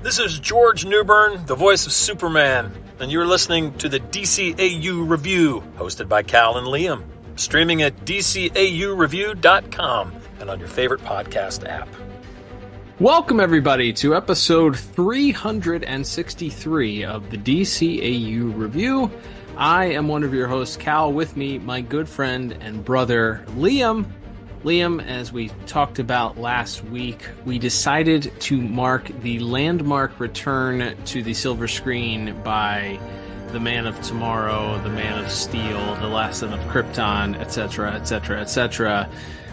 This is George Newbern, the voice of Superman, and you're listening to the DCAU Review, hosted by Cal and Liam, streaming at DCAUreview.com and on your favorite podcast app. Welcome, everybody, to episode 363 of the DCAU Review. I am one of your hosts, Cal. With me, my good friend and brother, Liam. Liam, as we talked about last week, we decided to mark the landmark return to the silver screen by the Man of Tomorrow, the Man of Steel, the Last Son of Krypton, etc., etc., etc.,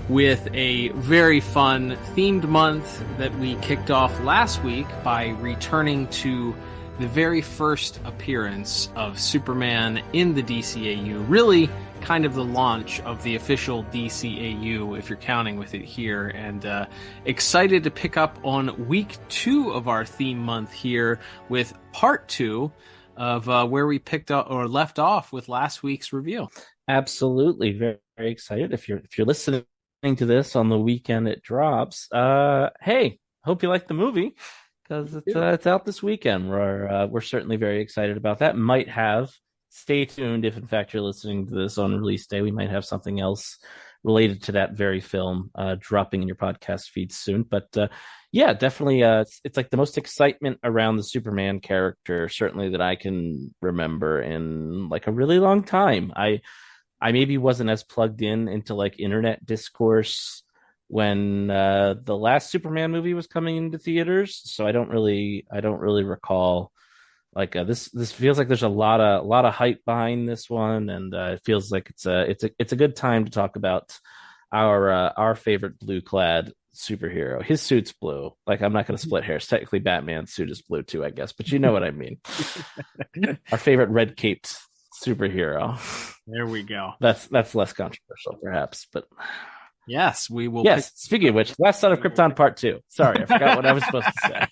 with a very fun themed month that we kicked off last week by returning to the very first appearance of Superman in the DCAU. Really kind of the launch of the official DCAU, if you're counting with it here, and excited to pick up on week 2 of our theme month here with part 2 of where we picked up or left off with last week's review. Absolutely, very, very excited. If you're listening to this on the weekend it drops, hey, hope you like the movie, because it's out this weekend. We're certainly very excited about that. Might have, stay tuned if in fact you're listening to this on release day, we might have something else related to that very film dropping in your podcast feed soon. But yeah, definitely it's like the most excitement around the Superman character certainly that I can remember in like a really long time. I maybe wasn't as plugged into like internet discourse when the last Superman movie was coming into theaters, so I don't really recall. Like this feels like there's a lot of hype behind this one, and it feels like it's a good time to talk about our favorite blue clad superhero. His suit's blue. Like, I'm not going to split hairs. Technically, Batman's suit is blue too, I guess, but you know what I mean. Our favorite red caped superhero. There we go. That's less controversial, perhaps, but. Yes, we will. Yes, speaking of which, Last Son of Krypton Part 2. Sorry, I forgot what I was supposed to say.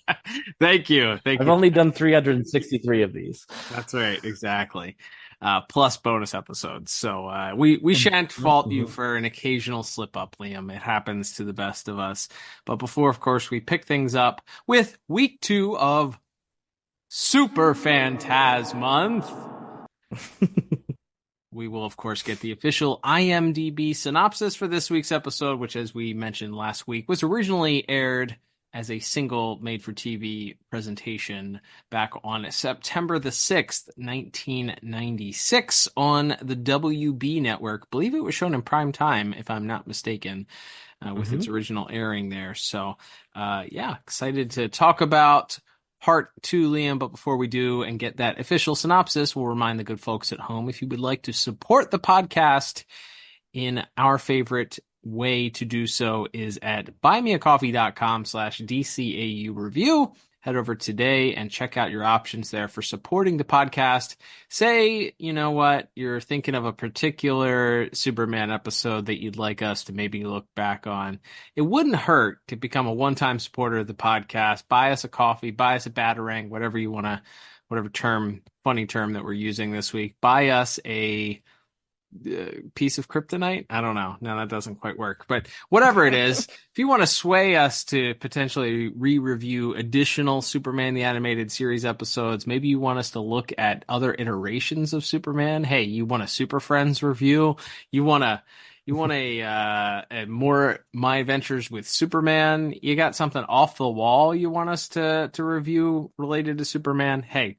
Thank you. I've only done 363 of these. That's right, exactly. Plus bonus episodes. So we shan't fault you for an occasional slip up, Liam. It happens to the best of us. But before, of course, we pick things up with week 2 of Super Fantaz Month. We will, of course, get the official IMDb synopsis for this week's episode, which, as we mentioned last week, was originally aired as a single made-for-TV presentation back on September the 6th, 1996, on the WB network. I believe it was shown in prime time, if I'm not mistaken, with its original airing there. So, yeah, excited to talk about Part 2, Liam, but before we do and get that official synopsis, we'll remind the good folks at home, if you would like to support the podcast in our favorite way to do so is at buymeacoffee.com/DCAU review. Head over today and check out your options there for supporting the podcast. Say, you know what, you're thinking of a particular Superman episode that you'd like us to maybe look back on. It wouldn't hurt to become a one-time supporter of the podcast. Buy us a coffee, buy us a Batarang, whatever you want to, whatever funny term that we're using this week. Buy us a piece of kryptonite. I don't know. No, that doesn't quite work. But whatever it is, if you want to sway us to potentially re-review additional Superman the Animated Series episodes, maybe you want us to look at other iterations of Superman. Hey, you want a Super Friends review? You want a more My Adventures with Superman? You got something off the wall you want us to review related to Superman? Hey,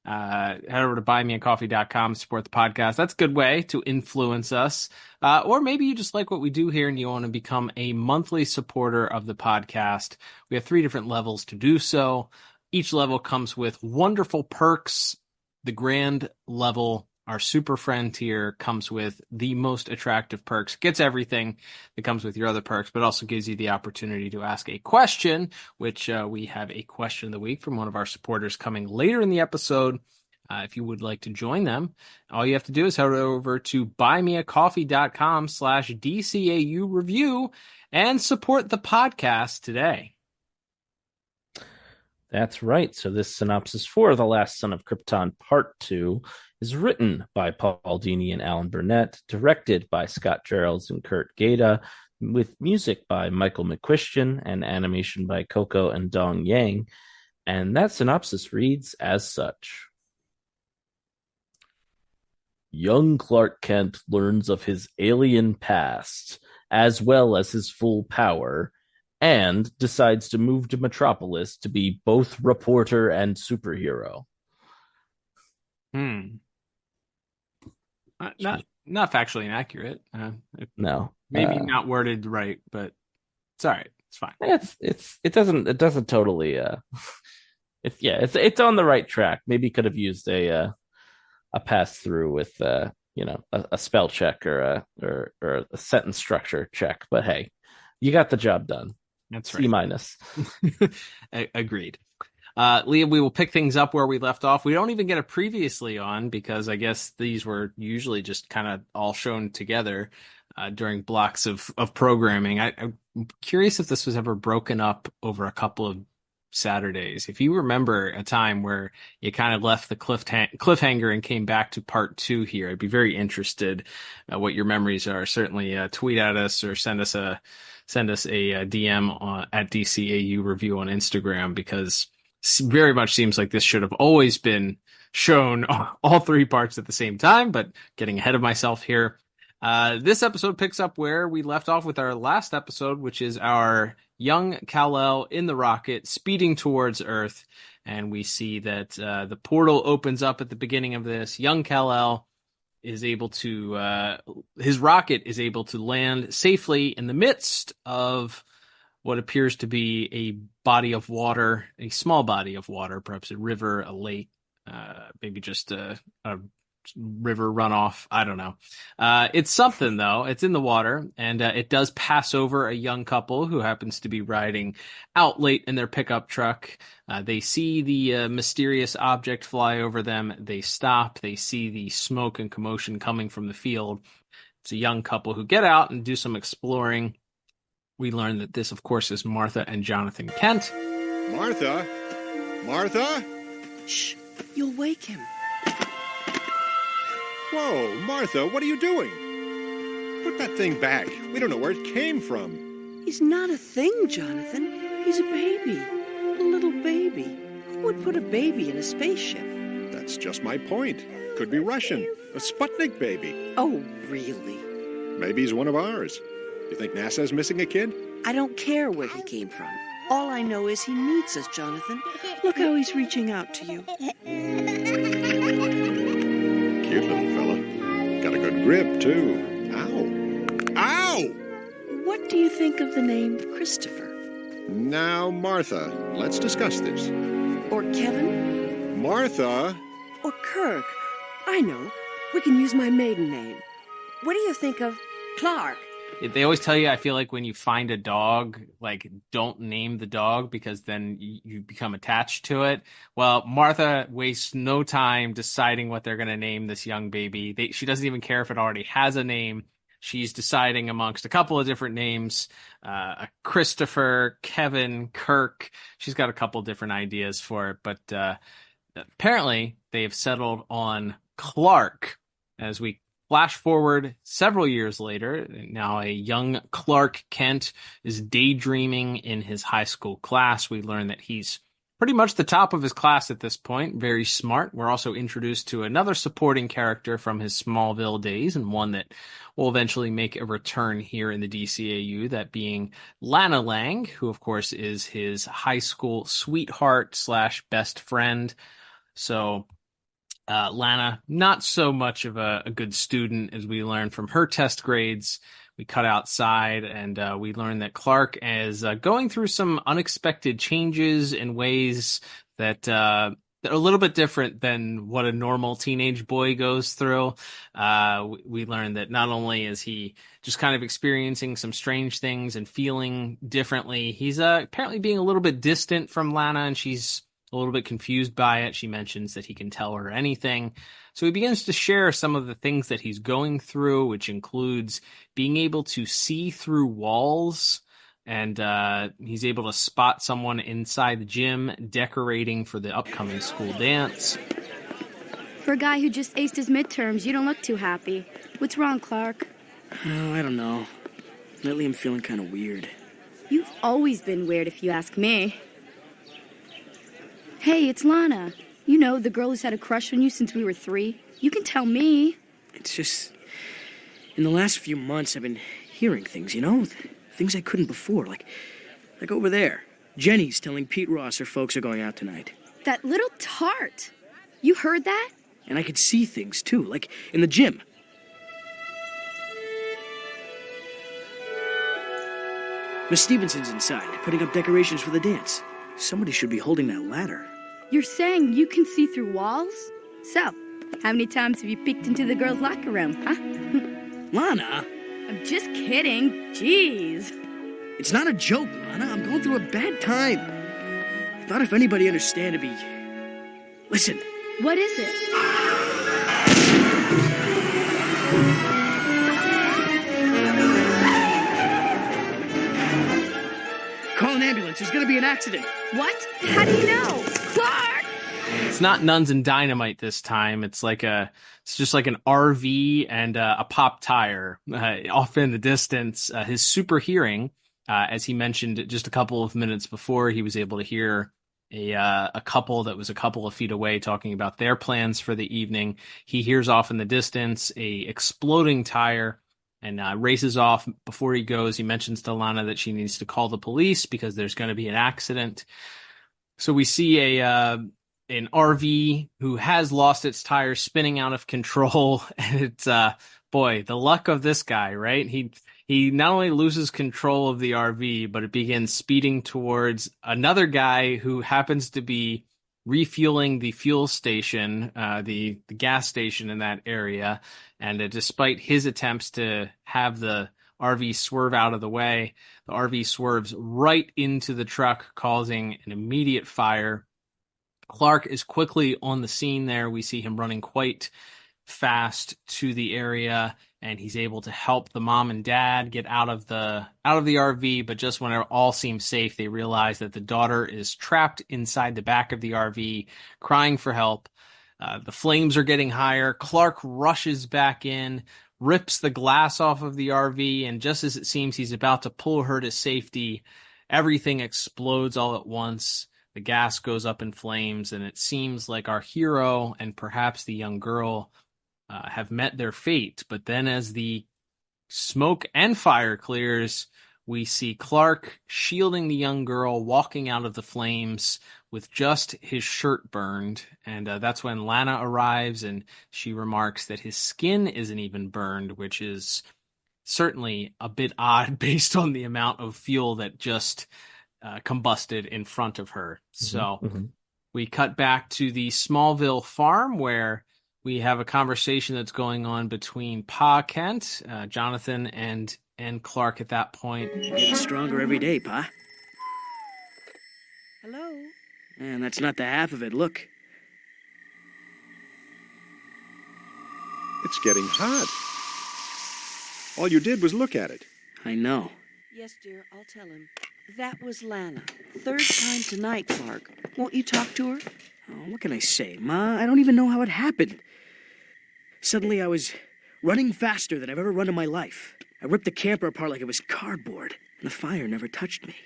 head over to buymeacoffee.com, support the podcast. That's a good way to influence us. Or maybe you just like what we do here and you want to become a monthly supporter of the podcast. We have 3 different levels to do so. Each level comes with wonderful perks. The grand level, our Super Friend tier, comes with the most attractive perks. Gets everything that comes with your other perks, but also gives you the opportunity to ask a question, which we have a question of the week from one of our supporters coming later in the episode. If you would like to join them, all you have to do is head over to buymeacoffee.com/DCAU review and support the podcast today. That's right. So this synopsis for The Last Son of Krypton Part 2 is written by Paul Dini and Alan Burnett, directed by Scott Geralds and Kurt Gaeta, with music by Michael McCuistion and animation by Coco and Dong Yang. And that synopsis reads as such. Young Clark Kent learns of his alien past, as well as his full power, and decides to move to Metropolis to be both reporter and superhero. Not factually inaccurate. No, Maybe not worded right, but it's all right. It's fine. It doesn't totally it's on the right track. Maybe could have used a pass through with a spell check or a sentence structure check. But hey, you got the job done. That's right. C minus. Agreed. Liam, we will pick things up where we left off. We don't even get a previously on because I guess these were usually just kind of all shown together during blocks of programming. I'm curious if this was ever broken up over a couple of Saturdays. If you remember a time where you kind of left the cliffhanger and came back to part 2 here, I'd be very interested what your memories are. Certainly tweet at us or send us a DM at DCAU Review on Instagram, because very much seems like this should have always been shown all 3 parts at the same time, but getting ahead of myself here. This episode picks up where we left off with our last episode, which is our young Kal-El in the rocket speeding towards Earth. And we see that the portal opens up at the beginning of this. Young Kal-El is able to, his rocket is able to land safely in the midst of what appears to be a body of water, a small body of water, perhaps a river, a lake, maybe just a river runoff. I don't know. It's something, though. It's in the water, and it does pass over a young couple who happens to be riding out late in their pickup truck. They see the mysterious object fly over them. They stop. They see the smoke and commotion coming from the field. It's a young couple who get out and do some exploring. We learn that this, of course, is Martha and Jonathan Kent. Martha? Martha? Shh, you'll wake him. Whoa, Martha, what are you doing? Put that thing back. We don't know where it came from. He's not a thing, Jonathan. He's a baby. A little baby. Who would put a baby in a spaceship? That's just my point. Could be Russian. A Sputnik baby. Oh, really? Maybe he's one of ours. You think NASA's missing a kid? I don't care where he came from. All I know is he needs us, Jonathan. Look how he's reaching out to you. Cute little fella. Got a good grip, too. Ow. Ow! What do you think of the name Christopher? Now, Martha, let's discuss this. Or Kevin? Martha! Or Kirk. I know. We can use my maiden name. What do you think of Clark? They always tell you, I feel like when you find a dog, like, don't name the dog because then you become attached to it. Well, Martha wastes no time deciding what they're going to name this young baby. She doesn't even care if it already has a name. She's deciding amongst a couple of different names, Christopher, Kevin, Kirk. She's got a couple different ideas for it, but apparently they have settled on Clark. As we flash forward several years later, now a young Clark Kent is daydreaming in his high school class. We learn that he's pretty much the top of his class at this point, very smart. We're also introduced to another supporting character from his Smallville days, and one that will eventually make a return here in the DCAU, that being Lana Lang, who of course is his high school sweetheart / best friend. So Lana, not so much of a good student, as we learn from her test grades. We cut outside and we learn that Clark is going through some unexpected changes in ways that are a little bit different than what a normal teenage boy goes through. We learn that not only is he just kind of experiencing some strange things and feeling differently, he's apparently being a little bit distant from Lana, and she's a little bit confused by it. She mentions that he can tell her anything. So he begins to share some of the things that he's going through, which includes being able to see through walls. And he's able to spot someone inside the gym decorating for the upcoming school dance. For a guy who just aced his midterms, you don't look too happy. What's wrong, Clark? Oh, I don't know. Lately I'm feeling kind of weird. You've always been weird, if you ask me. Hey, it's Lana. You know, the girl who's had a crush on you since we were 3. You can tell me. It's just... In the last few months, I've been hearing things, you know? Things I couldn't before, like over there. Jenny's telling Pete Ross her folks are going out tonight. That little tart. You heard that? And I could see things, too, like in the gym. Miss Stevenson's inside, putting up decorations for the dance. Somebody should be holding that ladder. You're saying you can see through walls? So, how many times have you peeked into the girls' locker room, huh? Lana! I'm just kidding. Jeez. It's not a joke, Lana. I'm going through a bad time. I thought if anybody understood, it'd be... Listen. What is it? Call an ambulance. There's going to be an accident. What? How do you know? Clark! It's not Nuns and Dynamite this time. It's just like an RV and a pop tire off in the distance. His super hearing, as he mentioned just a couple of minutes before, he was able to hear a couple that was a couple of feet away talking about their plans for the evening. He hears off in the distance a exploding tire and races off. Before he goes, he mentions to Lana that she needs to call the police because there's going to be an accident. So we see an RV who has lost its tire spinning out of control. And it's, boy, the luck of this guy, right? He not only loses control of the RV, but it begins speeding towards another guy who happens to be refueling the fuel station, the gas station in that area. And despite his attempts to have the RV swerve out of the way, the RV swerves right into the truck, causing an immediate fire. Clark is quickly on the scene there. We see him running quite fast to the area, and he's able to help the mom and dad get out of the RV. But just when it all seems safe, they realize that the daughter is trapped inside the back of the RV, crying for help. The flames are getting higher. Clark rushes back in, rips the glass off of the RV, and just as it seems he's about to pull her to safety, everything explodes all at once. The gas goes up in flames, and it seems like our hero and perhaps the young girl have met their fate. But then as the smoke and fire clears, we see Clark shielding the young girl, walking out of the flames with just his shirt burned. And that's when Lana arrives, and she remarks that his skin isn't even burned, which is certainly a bit odd based on the amount of fuel that just combusted in front of her. So we cut back to the Smallville farm, where we have a conversation that's going on between Pa Kent, Jonathan, and Clark at that point. Getting stronger every day, Pa. Hello? And that's not the half of it. Look. It's getting hot. All you did was look at it. I know. Yes, dear, I'll tell him. That was Lana. 3rd time tonight, Clark. Won't you talk to her? Oh, what can I say, Ma? I don't even know how it happened. Suddenly I was running faster than I've ever run in my life. I ripped the camper apart like it was cardboard, and the fire never touched me.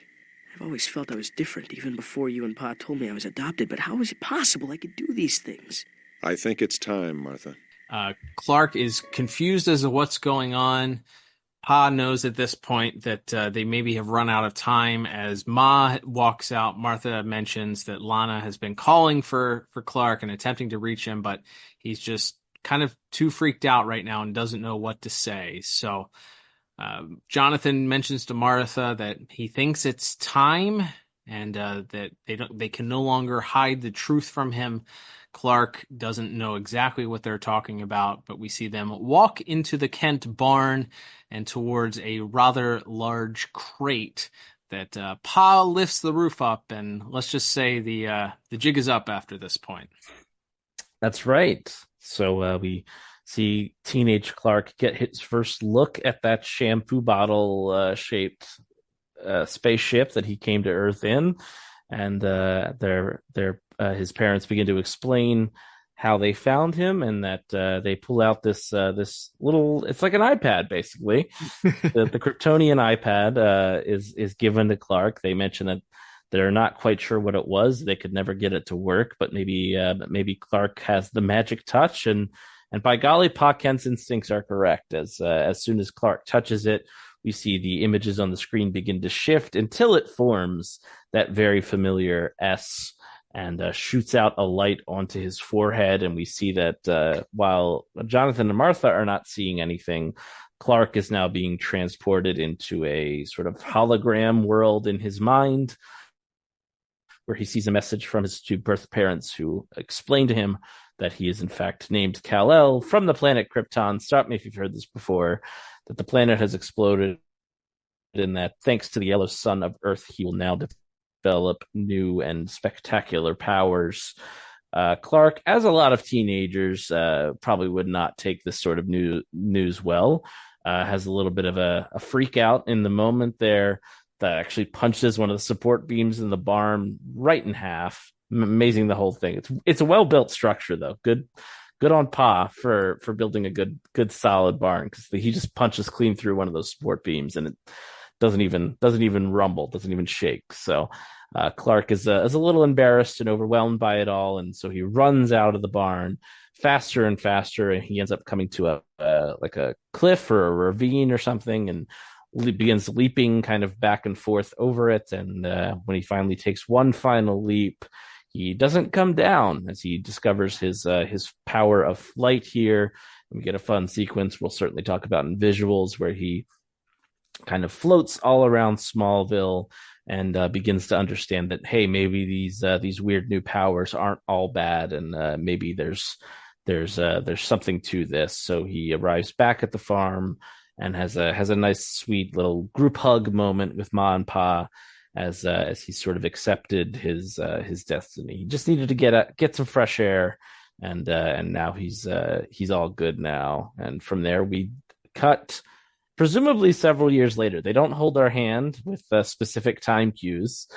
I've always felt I was different, even before you and Pa told me I was adopted, but how was it possible I could do these things? I think it's time, Martha. Clark is confused as to what's going on. Pa knows at this point that they maybe have run out of time. As Ma walks out, Martha mentions that Lana has been calling for Clark and attempting to reach him, but he's just kind of too freaked out right now and doesn't know what to say. So Jonathan mentions to Martha that he thinks it's time and that they can no longer hide the truth from him. Clark doesn't know exactly what they're talking about, but we see them walk into the Kent barn and towards a rather large crate that Pa lifts the roof up, and let's just say the jig is up after this point. That's right. So we see teenage Clark get his first look at that shampoo bottle shaped spaceship that he came to Earth in, and his parents begin to explain how they found him, and that they pull out this little, it's like an iPad basically. the Kryptonian iPad is given to Clark. They mention that They're not quite sure what it was. They could never get it to work, but maybe Clark has the magic touch, and by golly, Pa Kent's instincts are correct. As soon as Clark touches it, we see the images on the screen begin to shift until it forms that very familiar S and shoots out a light onto his forehead. And we see that while Jonathan and Martha are not seeing anything, Clark is now being transported into a sort of hologram world in his mind, where he sees a message from his two birth parents who explain to him that he is in fact named Kal-El from the planet Krypton. Stop me if you've heard this before, that the planet has exploded and that thanks to the yellow sun of Earth, he will now develop new and spectacular powers. Clark, as a lot of teenagers, probably would not take this sort of news well. Has a little bit of a freak out in the moment there that actually punches one of the support beams in the barn right in half. Amazing, the whole thing. It's a well-built structure, though. Good on Pa for building a good solid barn, because he just punches clean through one of those support beams and it doesn't even rumble, doesn't even shake. So Clark is a little embarrassed and overwhelmed by it all, and so he runs out of the barn faster and faster, and he ends up coming to a cliff or a ravine or something, and begins leaping kind of back and forth over it. And when he finally takes one final leap, he doesn't come down, as he discovers his power of flight here. And we get a fun sequence we'll certainly talk about in visuals, where he kind of floats all around Smallville and begins to understand that, hey, maybe these weird new powers aren't all bad, and maybe there's something to this. So he arrives back at the farm and has a nice, sweet little group hug moment with Ma and Pa, as he sort of accepted his destiny. He just needed to get some fresh air, and now he's all good now. And from there we cut, presumably several years later. They don't hold our hand with specific time cues,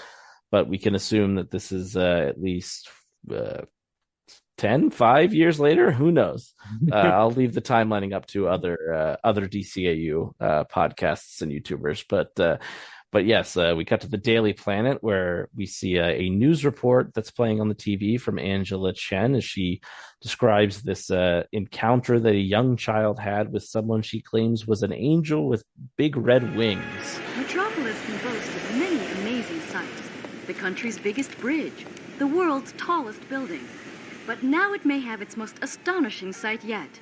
but we can assume that this is at least 5 years later. Who knows? I'll leave the timelining up to other DCAU podcasts and YouTubers. But yes, we cut to the Daily Planet, where we see a news report that's playing on the TV from Angela Chen, as she describes this encounter that a young child had with someone she claims was an angel with big red wings. Metropolis can boast of many amazing sights. The country's biggest bridge, the world's tallest building. But now it may have its most astonishing sight yet.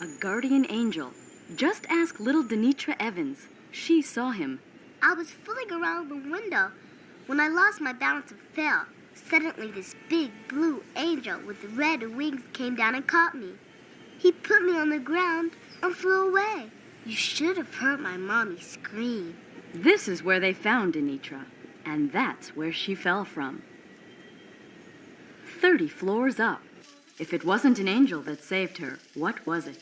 A guardian angel. Just ask little Denitra Evans. She saw him. I was fooling around the window when I lost my balance and fell. Suddenly this big blue angel with red wings came down and caught me. He put me on the ground and flew away. You should have heard my mommy scream. This is where they found Denitra, and that's where she fell from. 30 floors up. If it wasn't an angel that saved her, what was it?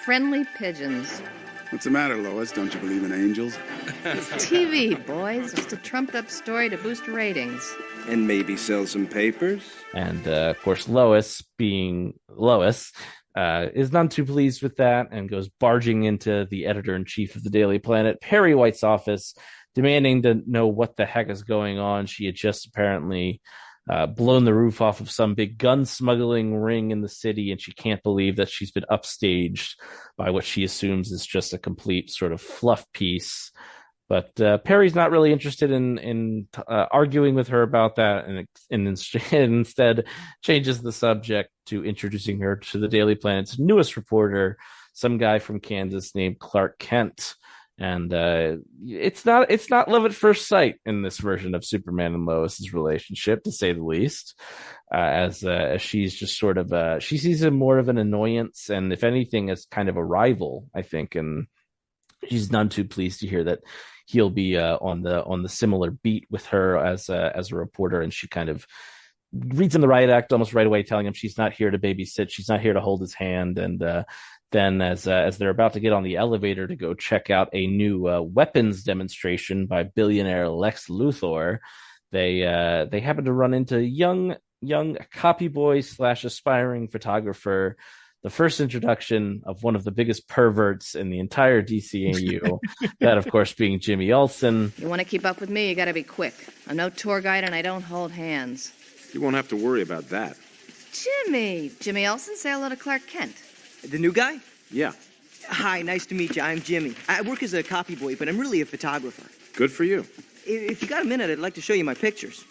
Friendly pigeons. What's the matter, Lois? Don't you believe in angels? It's TV, boys. Just a trumped-up story to boost ratings. And maybe sell some papers. And, of course, Lois, being Lois, is none too pleased with that and goes barging into the editor-in-chief of the Daily Planet, Perry White's office, demanding to know what the heck is going on. She had just apparently blown the roof off of some big gun smuggling ring in the city, and she can't believe that she's been upstaged by what she assumes is just a complete sort of fluff piece. But Perry's not really interested in arguing with her about that, and instead changes the subject to introducing her to the Daily Planet's newest reporter, some guy from Kansas named Clark Kent. And it's not love at first sight in this version of Superman and Lois's relationship, to say the least. As she's just sort of she sees him more of an annoyance, and if anything, as kind of a rival, I think. And she's none too pleased to hear that he'll be on the similar beat with her as a reporter, and she kind of reads him the riot act almost right away, telling him she's not here to babysit, she's not here to hold his hand. And then as they're about to get on the elevator to go check out a new weapons demonstration by billionaire Lex Luthor, they happen to run into young copy boy / aspiring photographer the first introduction of one of the biggest perverts in the entire DCAU, that, of course, being Jimmy Olsen. You want to keep up with me, you got to be quick. I'm no tour guide and I don't hold hands. You won't have to worry about that. Jimmy Olsen, say hello to Clark Kent. The new guy? Yeah, Hi, nice to meet you. I'm Jimmy. I work as a copy boy, but I'm really a photographer. good for you. If you got a minute, I'd like to show you my pictures.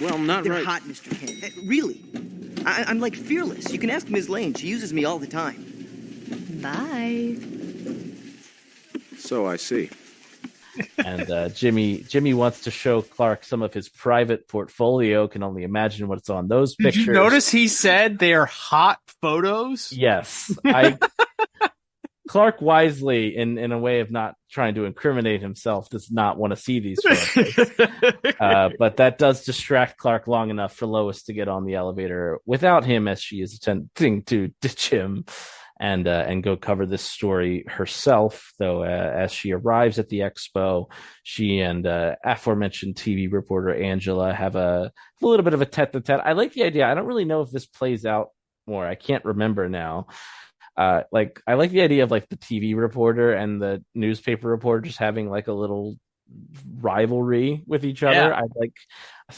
Well, not They're right. hot, Mr. Kent. Really. I'm like fearless. You can ask Ms. Lane. She uses me all the time. Bye. So I see. And Jimmy wants to show Clark some of his private portfolio. Can only imagine what's on those pictures. Did you notice he said they are hot photos? Yes. Clark wisely, in a way of not trying to incriminate himself, does not want to see these photos. But that does distract Clark long enough for Lois to get on the elevator without him, as she is attempting to ditch him and go cover this story herself. Though as she arrives at the expo, she and aforementioned TV reporter Angela have a little bit of a tete-a-tete. I like the idea. I don't really know if this plays out more. I can't remember now. I like the idea of like the TV reporter and the newspaper reporter just having like a little rivalry with each other. Yeah.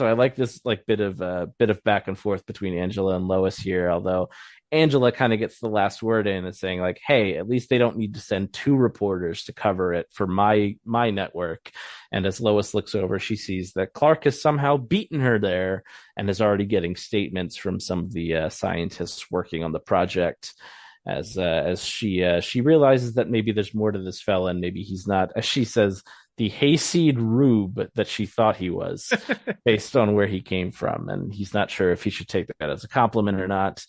I like this like bit of back and forth between Angela and Lois here, although Angela kind of gets the last word in and saying like, hey, at least they don't need to send two reporters to cover it for my network. And as Lois looks over, she sees that Clark has somehow beaten her there and is already getting statements from some of the scientists working on the project. As she realizes that maybe there's more to this fella, and maybe he's not, as she says, the hayseed rube that she thought he was, based on where he came from, and he's not sure if he should take that as a compliment or not.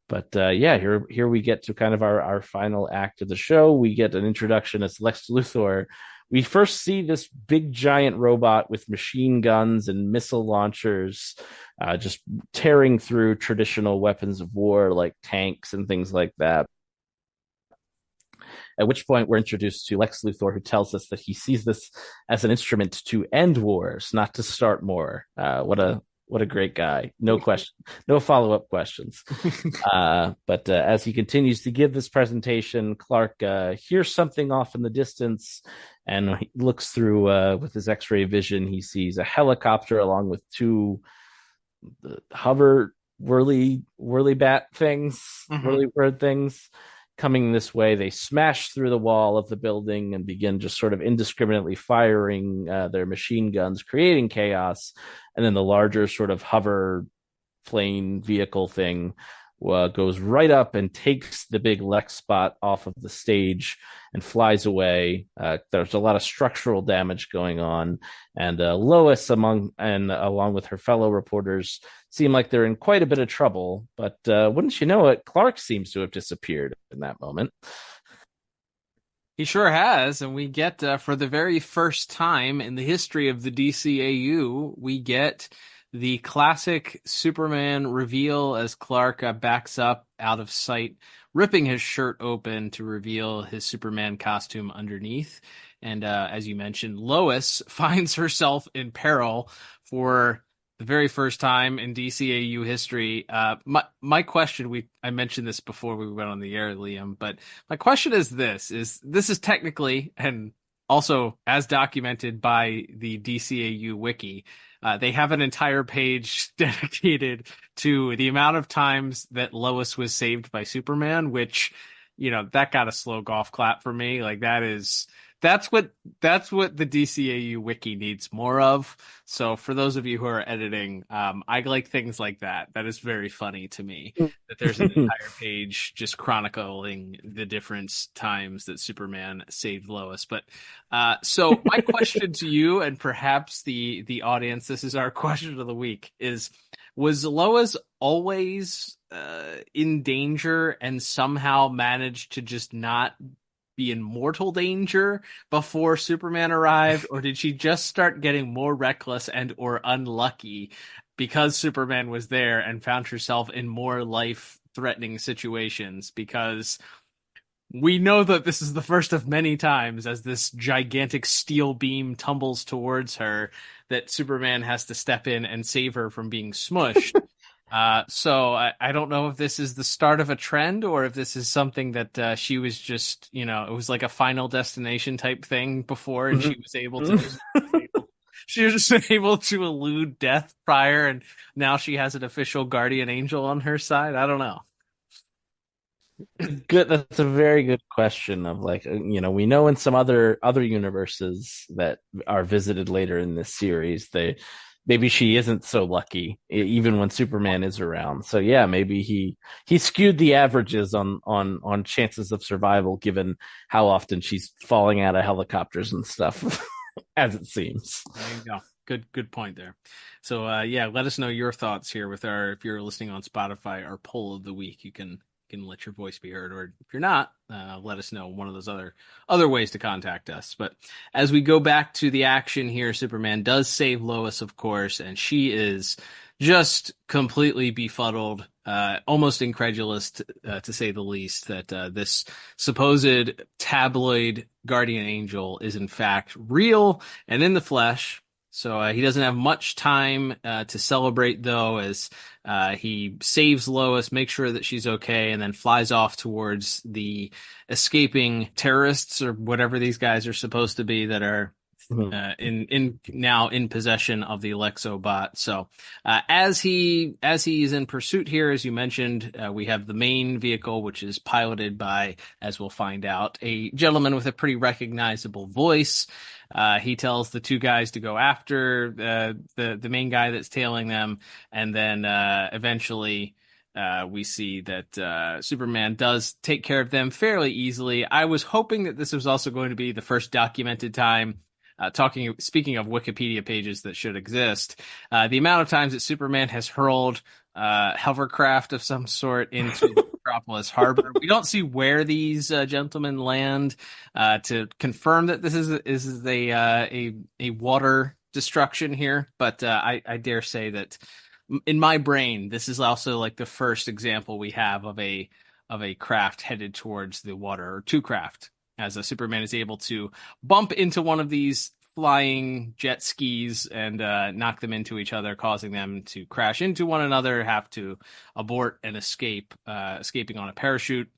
But here we get to kind of our final act of the show. We get an introduction as Lex Luthor. We first see this big giant robot with machine guns and missile launchers, just tearing through traditional weapons of war like tanks and things like that. At which point we're introduced to Lex Luthor, who tells us that he sees this as an instrument to end wars, not to start more. What a great guy. No question, no follow-up questions. But as he continues to give this presentation, Clark hears something off in the distance, and he looks through with his X-ray vision. He sees a helicopter along with two hover whirly bat things, whirly bird things, coming this way. They smash through the wall of the building and begin just sort of indiscriminately firing their machine guns, creating chaos. And then the larger sort of hover plane vehicle thing goes right up and takes the big Lex spot off of the stage and flies away. There's a lot of structural damage going on, and Lois along with her fellow reporters seem like they're in quite a bit of trouble. But wouldn't you know it, Clark seems to have disappeared in that moment. He sure has, and we get, for the very first time in the history of the DCAU, we get the classic Superman reveal as Clark backs up out of sight, ripping his shirt open to reveal his Superman costume underneath. And as you mentioned, Lois finds herself in peril for the very first time in DCAU history. My question, I mentioned this before we went on the air, Liam, but my question is this is technically, and also as documented by the DCAU wiki, they have an entire page dedicated to the amount of times that Lois was saved by Superman, which, that got a slow golf clap for me. Like that's what the DCAU wiki needs more of. So for those of you who are editing, I like things like that. That is very funny to me, that there's an entire page just chronicling the different times that Superman saved Lois. But so my question to you, and perhaps the audience, this is our question of the week, was Lois always in danger and somehow managed to just not be in mortal danger before Superman arrived, or did she just start getting more reckless and or unlucky because Superman was there and found herself in more life-threatening situations? Because we know that this is the first of many times, as this gigantic steel beam tumbles towards her, that Superman has to step in and save her from being smushed. So I don't know if this is the start of a trend or if this is something that she was just, it was like a Final Destination type thing before, and she was able to she was just able to elude death prior, and now she has an official guardian angel on her side. I don't know. Good. That's a very good question of like, we know in some other universes that are visited later in this series, maybe she isn't so lucky even when Superman is around. So yeah, maybe he skewed the averages on chances of survival given how often she's falling out of helicopters and stuff as it seems. There you go. Good point there. So yeah, let us know your thoughts here with if you're listening on Spotify, our poll of the week. You can let your voice be heard, or if you're not, let us know one of those other ways to contact us. But as we go back to the action here, Superman does save Lois, of course, and she is just completely befuddled, almost incredulous to say the least, that this supposed tabloid guardian angel is in fact real and in the flesh. So he doesn't have much time to celebrate, though, as he saves Lois, makes sure that she's okay, and then flies off towards the escaping terrorists or whatever these guys are supposed to be that are now in possession of the Alexobot. So as he is in pursuit here, as you mentioned, we have the main vehicle, which is piloted by, as we'll find out, a gentleman with a pretty recognizable voice. He tells the two guys to go after the main guy that's tailing them, and then eventually we see that Superman does take care of them fairly easily. I was hoping that this was also going to be the first documented time. Speaking of Wikipedia pages that should exist, the amount of times that Superman has hurled hovercraft of some sort into the Metropolis harbor. We don't see where these gentlemen land to confirm that this is a water destruction here, but I dare say that in my brain, this is also like the first example we have of a craft headed towards the water, or two craft, as Superman is able to bump into one of these flying jet skis and knock them into each other, causing them to crash into one another, have to abort and escaping on a parachute.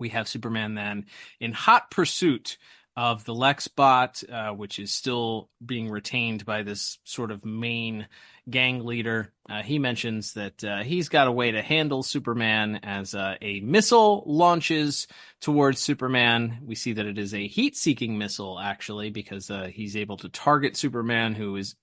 We have Superman then in hot pursuit of the Lexbot, which is still being retained by this sort of main gang leader. He mentions that he's got a way to handle Superman as a missile launches towards Superman. We see that it is a heat-seeking missile, actually, because he's able to target Superman, who is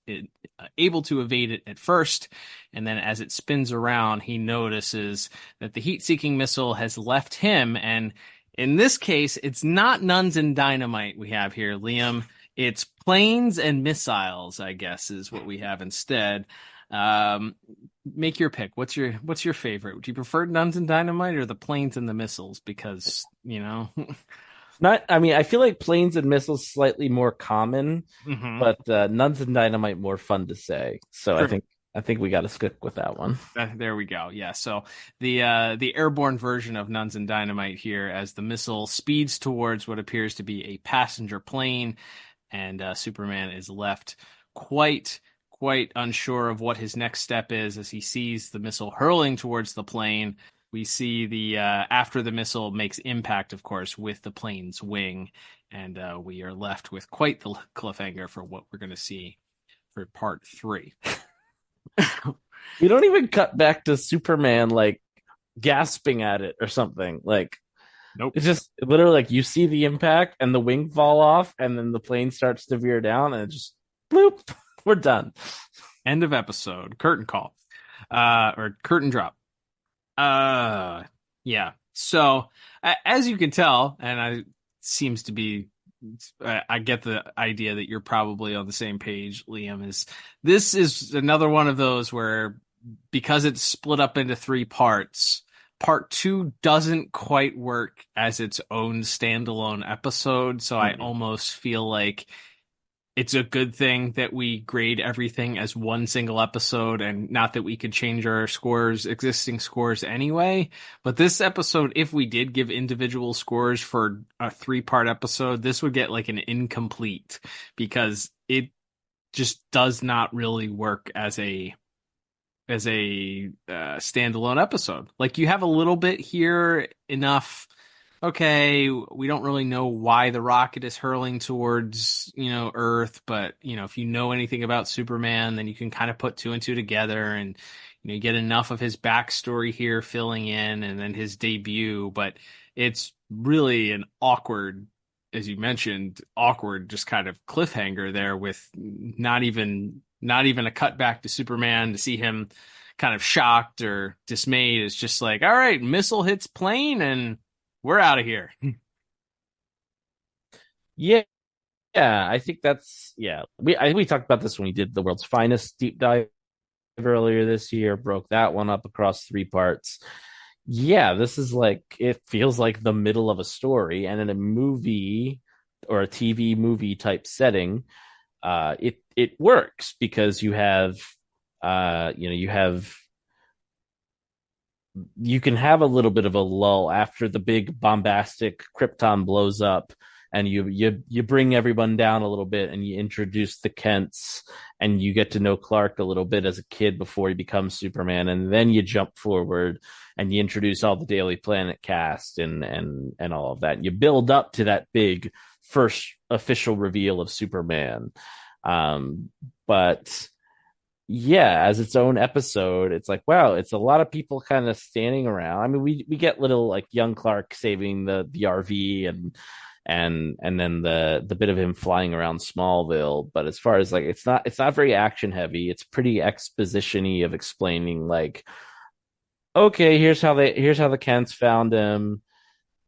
able to evade it at first. And then as it spins around, he notices that the heat-seeking missile has left him. And in this case, it's not nuns and dynamite we have here, Liam. It's planes and missiles, I guess, is what we have instead. Make your pick. What's your favorite? Would you prefer nuns and dynamite or the planes and the missiles? Because, I feel like planes and missiles slightly more common, but nuns and dynamite more fun to say. So sure. I think we got to stick with that one. There we go. Yeah. So the airborne version of nuns and dynamite here, as the missile speeds towards what appears to be a passenger plane, and Superman is left quite unsure of what his next step is as he sees the missile hurling towards the plane. We see the after the missile makes impact, of course, with the plane's wing, and we are left with quite the cliffhanger for what we're going to see for part 3. We don't even cut back to Superman like gasping at it or something. Like, nope. It's just literally like you see the impact and the wing fall off, and then the plane starts to veer down, and it just bloop. We're done. End of episode. Curtain call. Or curtain drop. Yeah. So as you can tell, and I get the idea that you're probably on the same page, Liam, this is another one of those where, because it's split up into 3 parts, part 2 doesn't quite work as its own standalone episode. So I almost feel like it's a good thing that we grade everything as one single episode, and not that we could change our existing scores anyway. But this episode, if we did give individual scores for a 3-part episode, this would get like an incomplete, because it just does not really work as a standalone episode. Like, you have a little bit here, enough. Okay, we don't really know why the rocket is hurling towards, Earth, but, if you know anything about Superman, then you can kind of put two and two together, and, you get enough of his backstory here filling in, and then his debut. But it's really an awkward, as you mentioned, just kind of cliffhanger there, with not even a cutback to Superman to see him kind of shocked or dismayed. It's just like, all right, missile hits plane and we're out of here. Yeah, I think that's we talked about this when we did the World's Finest deep dive earlier this year. Broke that one up across 3 parts. Yeah, this is like, it feels like the middle of a story, and in a movie or a TV movie type setting, it works because you have you can have a little bit of a lull after the big bombastic Krypton blows up, and you bring everyone down a little bit, and you introduce the Kents, and you get to know Clark a little bit as a kid before he becomes Superman, and then you jump forward and you introduce all the Daily Planet cast and all of that. And you build up to that big first official reveal of Superman. But yeah, as its own episode, it's like, wow, it's a lot of people kind of standing around. I mean, we get little, like, young Clark saving the RV and then the bit of him flying around Smallville. But as far as, like, it's not very action heavy. It's pretty exposition-y of explaining, like, okay, here's how the Kents found him.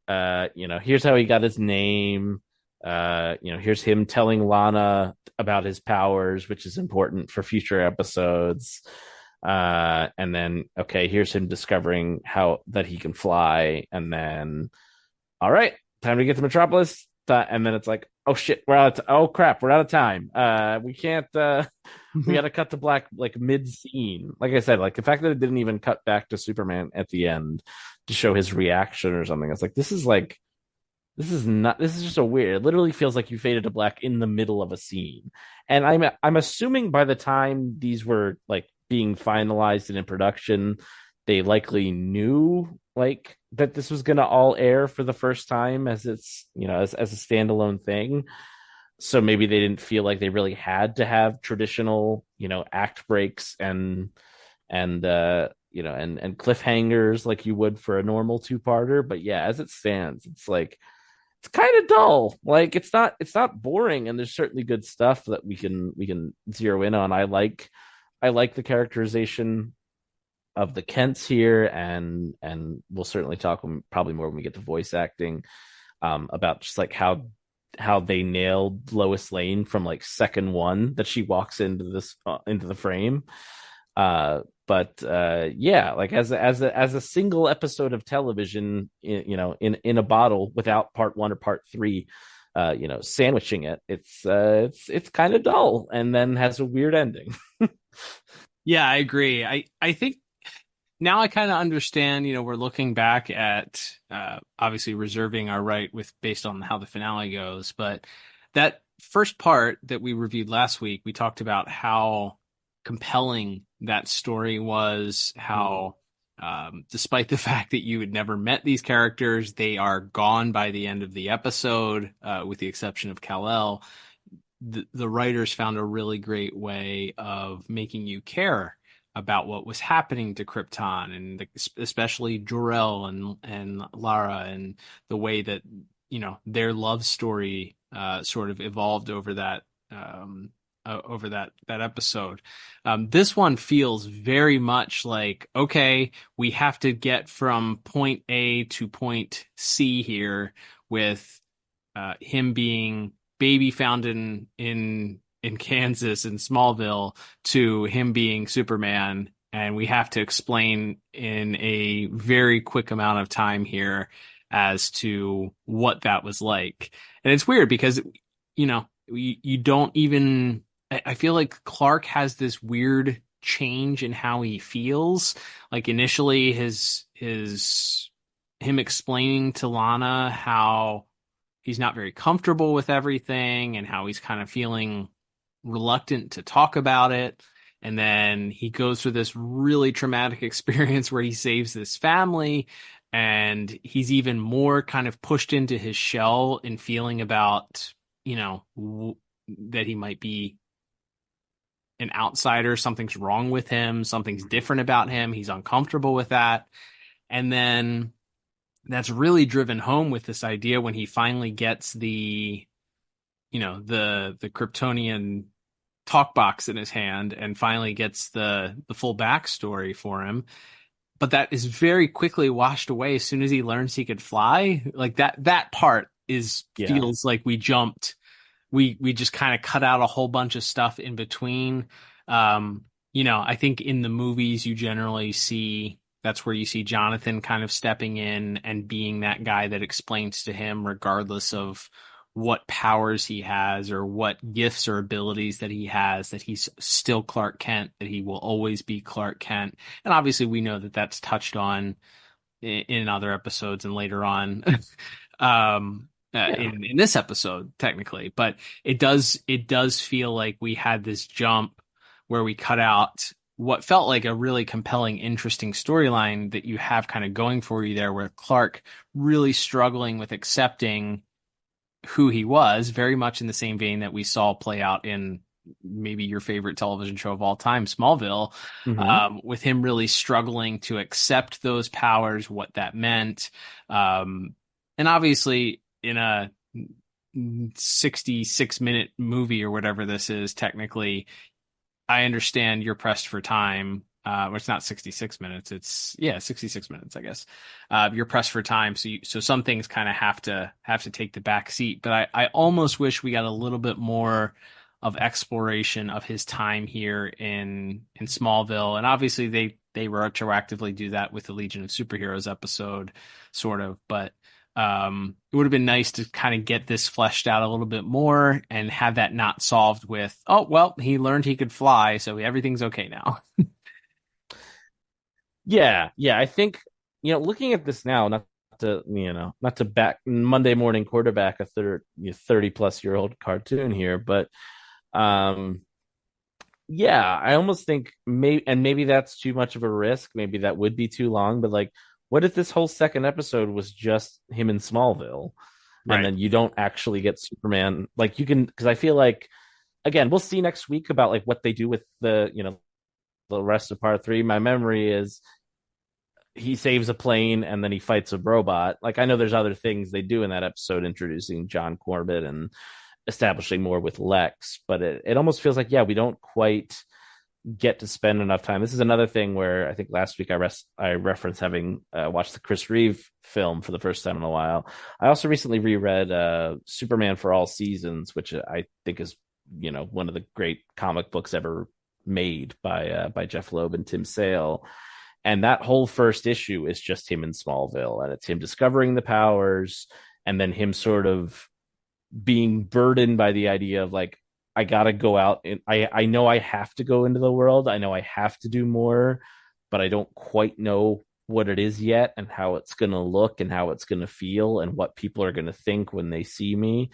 Here's how he got his name. Here's him telling Lana about his powers, which is important for future episodes. And then, okay, here's him discovering how that he can fly. And then, all right, time to get to Metropolis. And then it's like, oh shit, oh crap, we're out of time. We can't, we got to cut to black, like, mid scene. Like I said, like, the fact that it didn't even cut back to Superman at the end to show his reaction or something. It's like, this is just a weird, it literally feels like you faded to black in the middle of a scene. And I'm assuming by the time these were, like, being finalized and in production, they likely knew, like, that this was going to all air for the first time as it's, as a standalone thing. So maybe they didn't feel like they really had to have traditional, act breaks and cliffhangers like you would for a normal 2-parter. But yeah, as it stands, it's like, it's kind of dull. Like, it's not boring, and there's certainly good stuff that we can zero in on. I like the characterization of the Kents here, and we'll certainly talk probably more when we get to voice acting, about just, like, how they nailed Lois Lane from, like, second one that she walks into the frame. But yeah, like, as a single episode of television, in a bottle without part 1 or part 3, sandwiching it's kind of dull, and then has a weird ending. Yeah, I agree. I think now I kind of understand, we're looking back at, obviously reserving our right based on how the finale goes, but that first part that we reviewed last week, we talked about how compelling that story was, how despite the fact that you had never met these characters, they are gone by the end of the episode, with the exception of Kal-El. The writers found a really great way of making you care about what was happening to Krypton, and especially Jor-El and Lara, and the way that, their love story sort of evolved over that episode. This one feels very much like, okay, we have to get from point A to point C here, with him being baby found in Kansas, in Smallville, to him being Superman, and we have to explain in a very quick amount of time here as to what that was like. And it's weird because, you don't even, I feel like Clark has this weird change in how he feels. Like, initially him explaining to Lana how he's not very comfortable with everything, and how he's kind of feeling reluctant to talk about it. And then he goes through this really traumatic experience where he saves this family, and he's even more kind of pushed into his shell in feeling about, that he might be an outsider. Something's wrong with him. Something's different about him. He's uncomfortable with that. And then that's really driven home with this idea when he finally gets the Kryptonian talk box in his hand and finally gets the full backstory for him. But that is very quickly washed away as soon as he learns he could fly. Like that part feels like we jumped. We just kind of cut out a whole bunch of stuff in between. I think in the movies you generally see that's where you see Jonathan kind of stepping in and being that guy that explains to him, regardless of what powers he has or what gifts or abilities that he has, that he's still Clark Kent, that he will always be Clark Kent. And obviously we know that that's touched on in other episodes and later on in this episode, technically. But it does feel like we had this jump where we cut out what felt like a really compelling, interesting storyline that you have kind of going for you there, where Clark really struggling with accepting who he was, very much in the same vein that we saw play out in maybe your favorite television show of all time, Smallville, with him really struggling to accept those powers, what that meant. And obviously in a 66-minute movie or whatever this is, technically, I understand you're pressed for time. Well, it's not 66 minutes. It's 66 minutes, I guess. You're pressed for time. So some things kind of have to take the back seat, but I almost wish we got a little bit more of exploration of his time here in Smallville. And obviously they retroactively do that with the Legion of Superheroes episode, sort of, but it would have been nice to kind of get this fleshed out a little bit more and have that not solved with, oh, well, he learned he could fly, so everything's okay now. Yeah. I think, looking at this now, not to back Monday morning quarterback a 30-plus-year-old cartoon here, but I almost think maybe that's too much of a risk. Maybe that would be too long, but like, what if this whole second episode was just him in Smallville? Right. And then you don't actually get Superman. Like, you can, because I feel like, again, we'll see next week about like what they do with the rest of part 3. My memory is he saves a plane and then he fights a robot. Like, I know there's other things they do in that episode, introducing John Corbett and establishing more with Lex, but it almost feels like, we don't quite get to spend enough time. This is another thing where I think last week I referenced having watched the Chris Reeve film for the first time in a while. I also recently reread Superman for All Seasons, which I think is one of the great comic books ever made by Jeff Loeb and Tim Sale. And that whole first issue is just him in Smallville, and it's him discovering the powers and then him sort of being burdened by the idea of like, I gotta go out and I know I have to go into the world. I know I have to do more, but I don't quite know what it is yet and how it's gonna look and how it's gonna feel and what people are gonna think when they see me.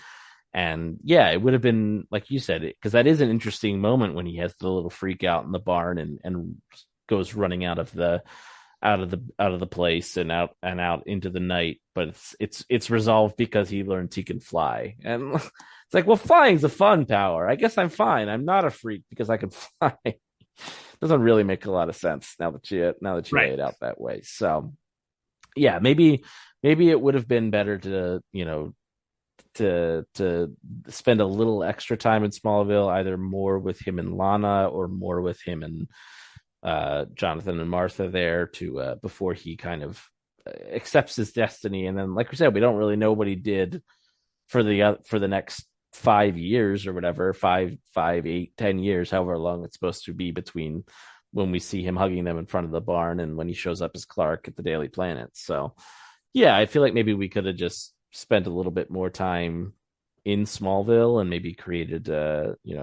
And it would have been, like you said, because that is an interesting moment when he has the little freak out in the barn and goes running out of the place and out into the night. But it's resolved because he learns he can fly. And it's like, well, flying's a fun power. I guess I'm fine. I'm not a freak because I can fly. Doesn't really make a lot of sense now that you lay it out that way. So maybe it would have been better to spend a little extra time in Smallville, either more with him and Lana or more with him and Jonathan and Martha there before he kind of accepts his destiny. And then, like we said, we don't really know what he did for the next 5 years or whatever, 5, 8, 10 years, however long it's supposed to be between when we see him hugging them in front of the barn and when he shows up as Clark at the Daily Planet. So I feel like maybe we could have just spent a little bit more time in Smallville and maybe created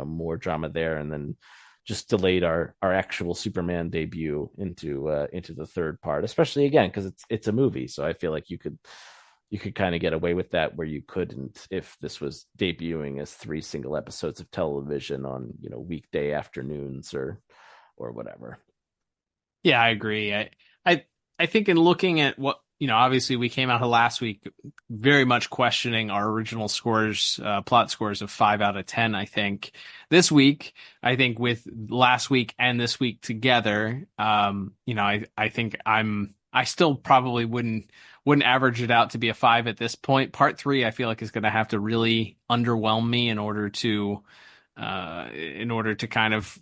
more drama there, and then just delayed our actual Superman debut into the third part, especially again because it's a movie. So I feel like you could kind of get away with that where you couldn't if this was debuting as 3 single episodes of television on weekday afternoons or or whatever. Yeah, I agree. I think in looking at what, obviously we came out of last week very much questioning our original scores, plot scores of 5 out of 10, I think. This week, I think with last week and this week together, I think I still probably wouldn't average it out to be a 5 at this point. Part 3, I feel like is going to have to really underwhelm me in order to kind of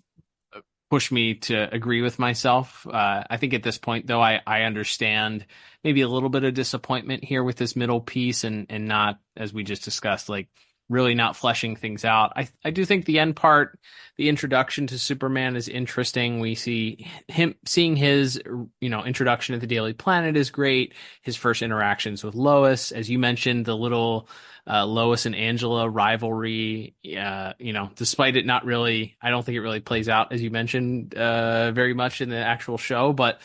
push me to agree with myself. I think at this point, though, I understand maybe a little bit of disappointment here with this middle piece and not, as we just discussed, like really not fleshing things out. I do think the end part, the introduction to Superman is interesting. We seeing his, introduction to the Daily Planet is great. His first interactions with Lois, as you mentioned, the little Lois and Angela rivalry, despite it not really, I don't think it really plays out, as you mentioned, very much in the actual show, but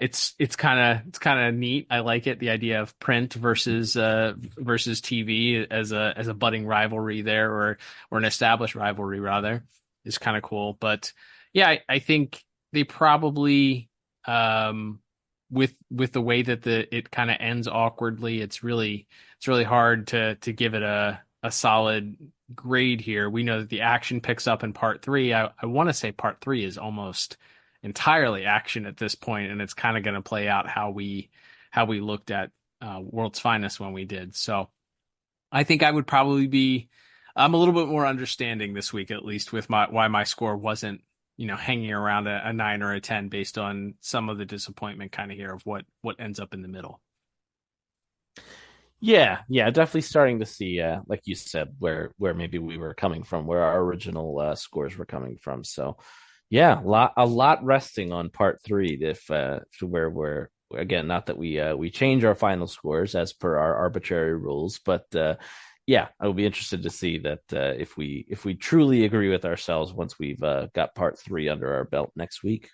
it's kind of neat. I like it. The idea of print versus TV as a budding rivalry there, or an established rivalry rather, is kind of cool. But yeah, I think they probably, with the way that it kind of ends awkwardly, it's really hard to give it a solid grade here. We know that the action picks up in part 3. I want to say part 3 is almost entirely action at this point, and it's kind of going to play out how we looked at World's Finest when we did. So I think I would probably I'm a little bit more understanding this week, at least, with why my score wasn't hanging around a 9 or a 10 based on some of the disappointment kind of here of what ends up in the middle. Yeah, definitely starting to see, like you said, where maybe we were coming from, where our original scores were coming from. So, yeah, a lot resting on part 3. If where we're again, not that we change our final scores as per our arbitrary rules, but yeah, I will be interested to see that if we truly agree with ourselves once we've got part 3 under our belt next week.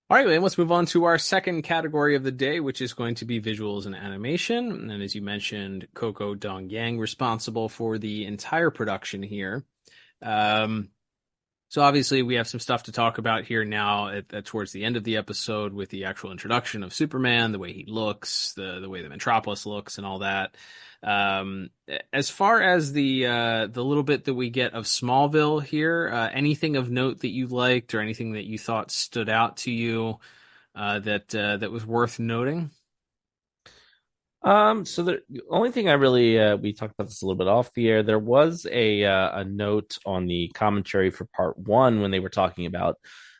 All right, then let's move on to our second category of the day, which is going to be visuals and animation. And as you mentioned, Coco Dong Yang responsible for the entire production here. So obviously we have some stuff to talk about here now towards the end of the episode with the actual introduction of Superman, the way he looks, the way the Metropolis looks, and all that. As far as the little bit that we get of Smallville here, anything of note that you liked or anything that you thought stood out to you that was worth noting? So the only thing I really we talked about this a little bit off the air. There was a note on the commentary for part 1 when they were talking about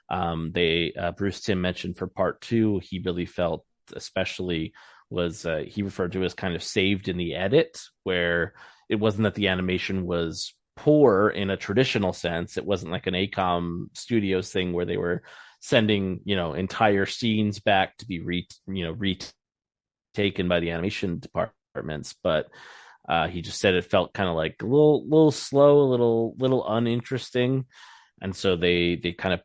Bruce Timm mentioned for part 2 he really felt especially was he referred to as kind of saved in the edit, where it wasn't that the animation was poor in a traditional sense. It wasn't like an ACOM Studios thing where they were sending entire scenes back to be retaken by the animation departments, but he just said it felt kind of like a little slow, a little uninteresting, and so they kind of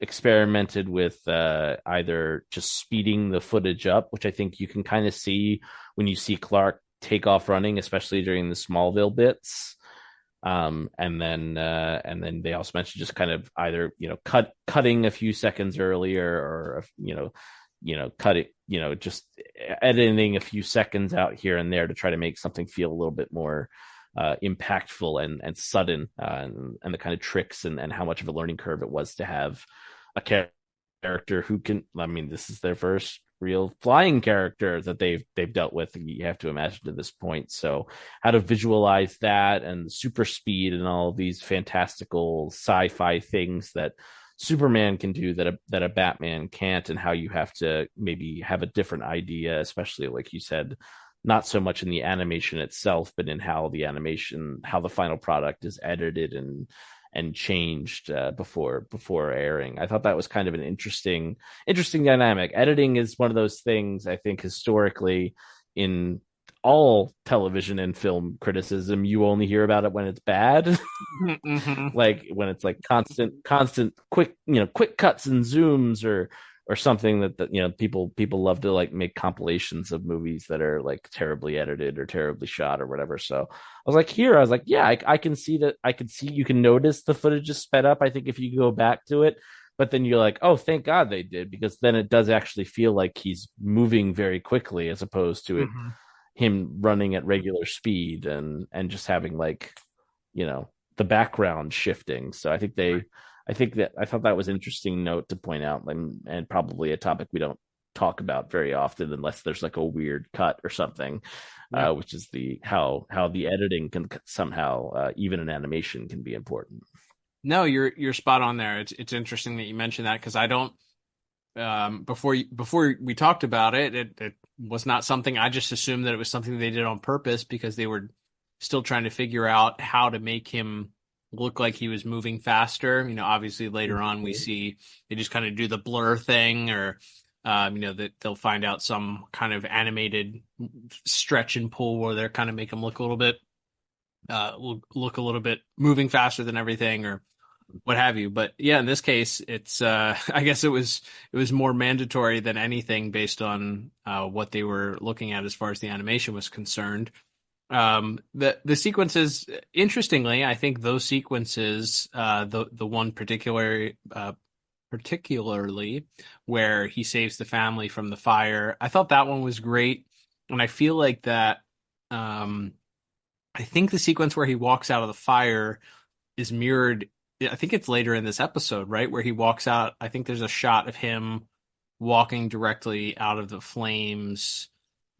experimented with either just speeding the footage up, which I think you can kind of see when you see Clark take off running, especially during the Smallville bits. And then they also mentioned just kind of either cutting a few seconds earlier, or cutting just editing a few seconds out here and there to try to make something feel a little bit more impactful and sudden, and the kind of tricks and how much of a learning curve it was to have a character who can, this is their first real flying character that they've dealt with, you have to imagine, to this point. So how to visualize that and super speed and all these fantastical sci-fi things that Superman can do that a Batman can't, and how you have to maybe have a different idea, especially like you said, not so much in the animation itself, but in how the final product is edited and changed before airing. I thought that was kind of an interesting dynamic. Editing is one of those things, I think, historically in all television and film criticism, you only hear about it when it's bad. Mm-hmm. Like when it's like constant quick cuts and zooms, or or something that you know, people love to like make compilations of movies that are like terribly edited or terribly shot or whatever. So I was like, yeah, I can see that. I can see, you can notice the footage is sped up, I think, if you go back to it. But then you're like, oh, thank God they did, because then it does actually feel like he's moving very quickly, as opposed to it him running at regular speed and just having, like, you know, the background shifting. So I thought that was an interesting note to point out, and probably a topic we don't talk about very often unless there's like a weird cut or something, which is how the editing can somehow, even in animation, can be important. No, you're spot on there. It's interesting that you mentioned that, because I don't. Before we talked about it, it was not something. I just assumed that it was something they did on purpose, because they were still trying to figure out how to make him look like he was moving faster. You know, obviously later on we see they just kind of do the blur thing, or you know, that they'll find out some kind of animated stretch and pull where they're kind of make him look a little bit moving faster than everything, or what have you. But yeah, in this case, it's I guess it was more mandatory than anything, based on what they were looking at as far as the animation was concerned. The sequences, interestingly, I think those sequences, the one particularly where he saves the family from the fire, I thought that one was great. And I feel like that, I think the sequence where he walks out of the fire is mirrored. I think it's later in this episode, right? Where he walks out. I think there's a shot of him walking directly out of the flames,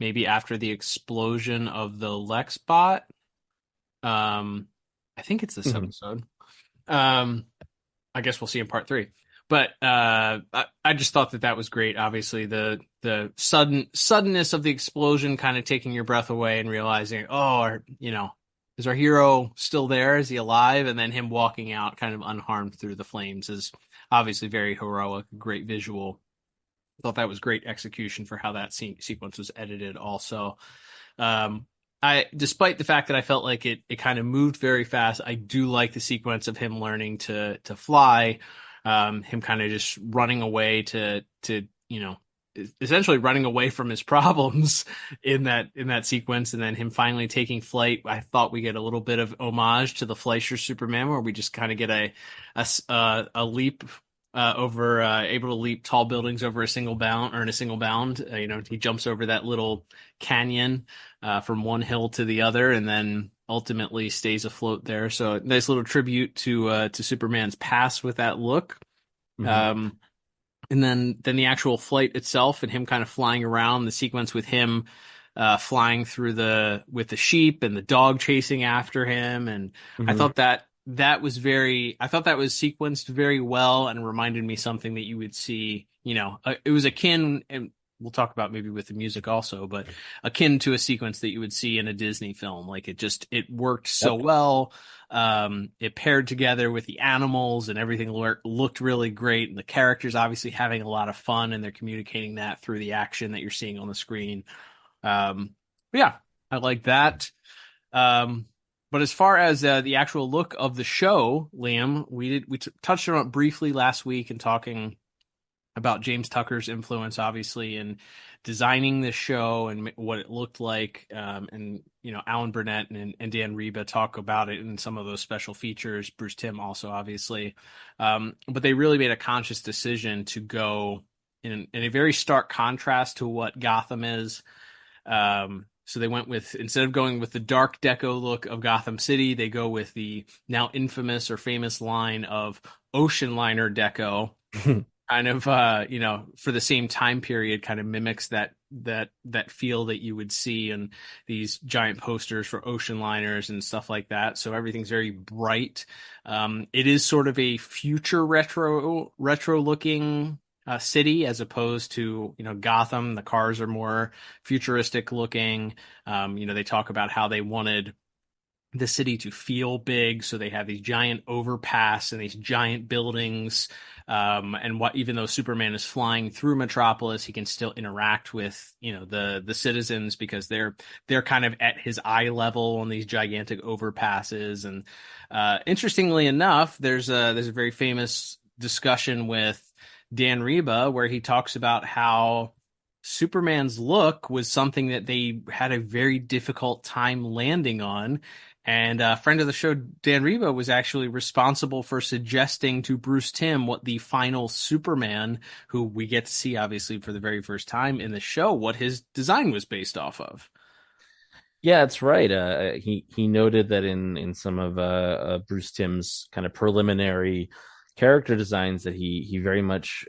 maybe after the explosion of the Lexbot. I think it's this episode. I guess we'll see in part 3. But I just thought that was great. Obviously, the suddenness of the explosion kind of taking your breath away and realizing, you know, is our hero still there? Is he alive? And then him walking out kind of unharmed through the flames is obviously very heroic, great visual. I thought that was great execution for how that sequence was edited also. Despite the fact that I felt like it kind of moved very fast, I do like the sequence of him learning to fly, him kind of just running away to, you know, essentially running away from his problems in that sequence, and then him finally taking flight. I thought we get a little bit of homage to the Fleischer Superman, where we just kind of get a leap over, able to leap tall buildings over a single bound, or in a single bound. You know, he jumps over that little canyon from one hill to the other, and then ultimately stays afloat there. So a nice little tribute to Superman's past with that look. And then the actual flight itself, and him kind of flying around, the sequence with him flying through with the sheep and the dog chasing after him. And I thought that was sequenced very well, and reminded me something that you would see, you know, it was akin, and we'll talk about maybe with the music also, but akin to a sequence that you would see in a Disney film. Like it worked so well. It paired together with the animals, and everything looked really great. And the characters obviously having a lot of fun, and they're communicating that through the action that you're seeing on the screen. Yeah, I like that. But as far as the actual look of the show, Liam, we touched on it briefly last week in talking about James Tucker's influence, obviously, in designing the show and what it looked like. And, you know, Alan Burnett and Dan Reba talk about it in some of those special features. Bruce Timm also, obviously. But they really made a conscious decision to go in a very stark contrast to what Gotham is. So they went with, instead of going with the dark deco look of Gotham City, they go with the now infamous or famous line of ocean liner deco. Kind of, you know, for the same time period, kind of mimics that feel that you would see in these giant posters for ocean liners and stuff like that. So everything's very bright. It is sort of a future retro looking city, as opposed to, you know, Gotham. The cars are more futuristic looking. You know, they talk about how they wanted the city to feel big, so they have these giant overpass and these giant buildings. And even though Superman is flying through Metropolis, he can still interact with, you know, the citizens, because they're kind of at his eye level on these gigantic overpasses. And interestingly enough, there's a very famous discussion with Dan Reba, where he talks about how Superman's look was something that they had a very difficult time landing on. And a friend of the show, Dan Reba, was actually responsible for suggesting to Bruce Timm what the final Superman, who we get to see obviously for the very first time in the show, what his design was based off of. Yeah, that's right. He noted that in some of Bruce Timm's kind of preliminary character designs that he very much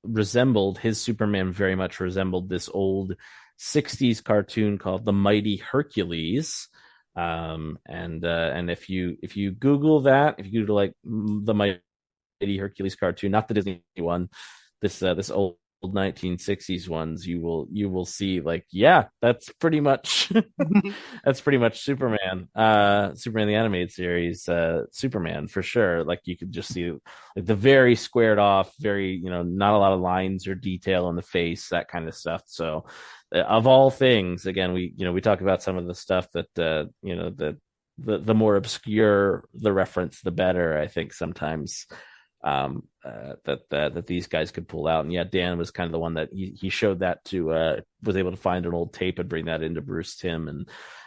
resembled his Superman very much resembled this old 60s cartoon called The Mighty Hercules. And if you Google that, if you Google like The Mighty Hercules cartoon, not the Disney one, this old 1960s ones, you will see like, yeah, that's pretty much Superman, Superman the animated series, Superman for sure. Like you could just see like the very squared off, very, not a lot of lines or detail in the face, that kind of stuff. So of all things, again, we talk about some of the stuff that the more obscure the reference, the better, I think sometimes that these guys could pull out. And yeah, Dan was kind of the one that he showed that to, was able to find an old tape and bring that into Bruce Timm,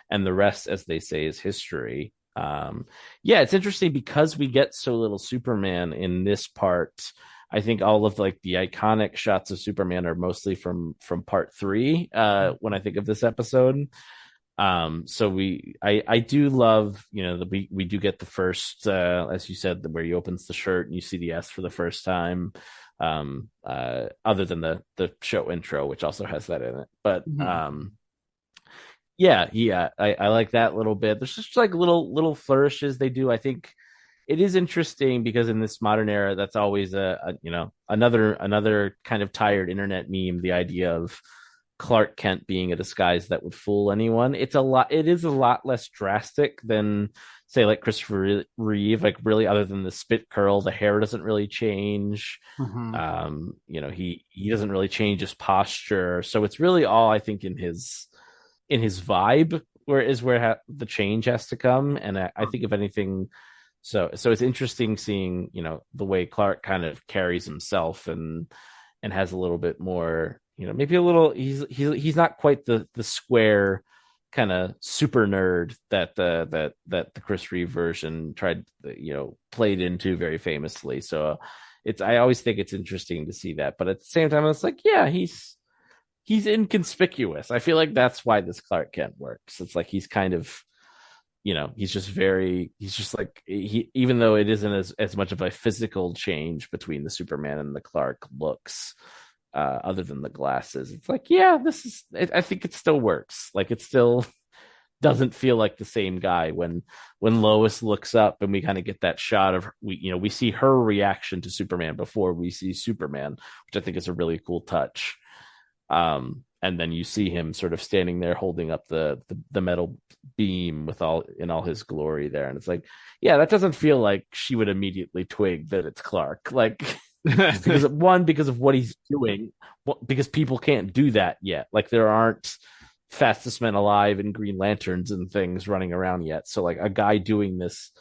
and the rest, as they say, is history. Yeah, it's interesting because we get so little Superman in this part. I think all of like the iconic shots of Superman are mostly from part 3 when I think of this episode. So I do love, that we do get the first, as you said, where he opens the shirt and you see the S for the first time, other than the show intro, which also has that in it. But yeah, I like that little bit. There's just like little flourishes they do. I think it is interesting because in this modern era, that's always another kind of tired internet meme, the idea of Clark Kent being a disguise that would fool anyone. It is a lot less drastic than, say, like Christopher Reeve, like really, other than the spit curl, the hair doesn't really change. He doesn't really change his posture. So it's really all, I think, in his vibe where the change has to come. And I think if anything, so it's interesting seeing, the way Clark kind of carries himself and has a little bit more, maybe a little, he's not quite the square kind of super nerd that the Chris Reeve version played into very famously. So I always think it's interesting to see that, but at the same time, it's like, yeah, he's inconspicuous. I feel like that's why this Clark Kent works. It's like he's kind of, he's just like, even though it isn't as much of a physical change between the Superman and the Clark looks, other than the glasses, it's like, yeah, I think it still works. Like it still doesn't feel like the same guy when Lois looks up and we kind of get that shot of, we see her reaction to Superman before we see Superman, which I think is a really cool touch. And then you see him sort of standing there holding up the metal beam in all his glory there. And it's like, yeah, that doesn't feel like she would immediately twig that it's Clark. Like, because of what he's doing, because people can't do that yet. Like there aren't fastest men alive and Green Lanterns and things running around yet. So like a guy doing this,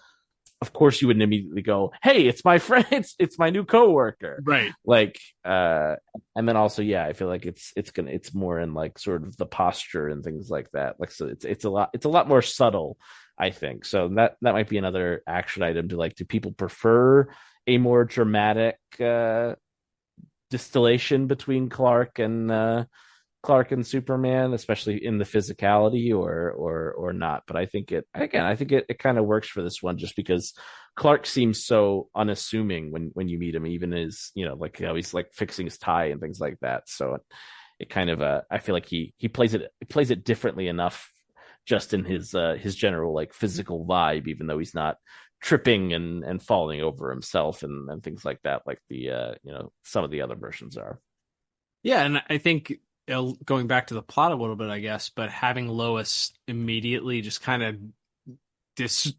of course you wouldn't immediately go, hey, it's my friend, it's my new coworker. Right. Like, and then also, yeah, I feel like it's more in like sort of the posture and things like that. Like, so it's a lot more subtle, I think. So that might be another action item to like, do people prefer a more dramatic, distillation between Clark and Superman, especially in the physicality, or not. But I think it kind of works for this one, just because Clark seems so unassuming when you meet him, even as like he's like fixing his tie and things like that. So it kind of I feel like he plays it differently enough, just in his general like physical vibe, even though he's not tripping and falling over himself and things like that, like the some of the other versions are. Yeah, and I think, going back to the plot a little bit, I guess, but having Lois immediately just kind of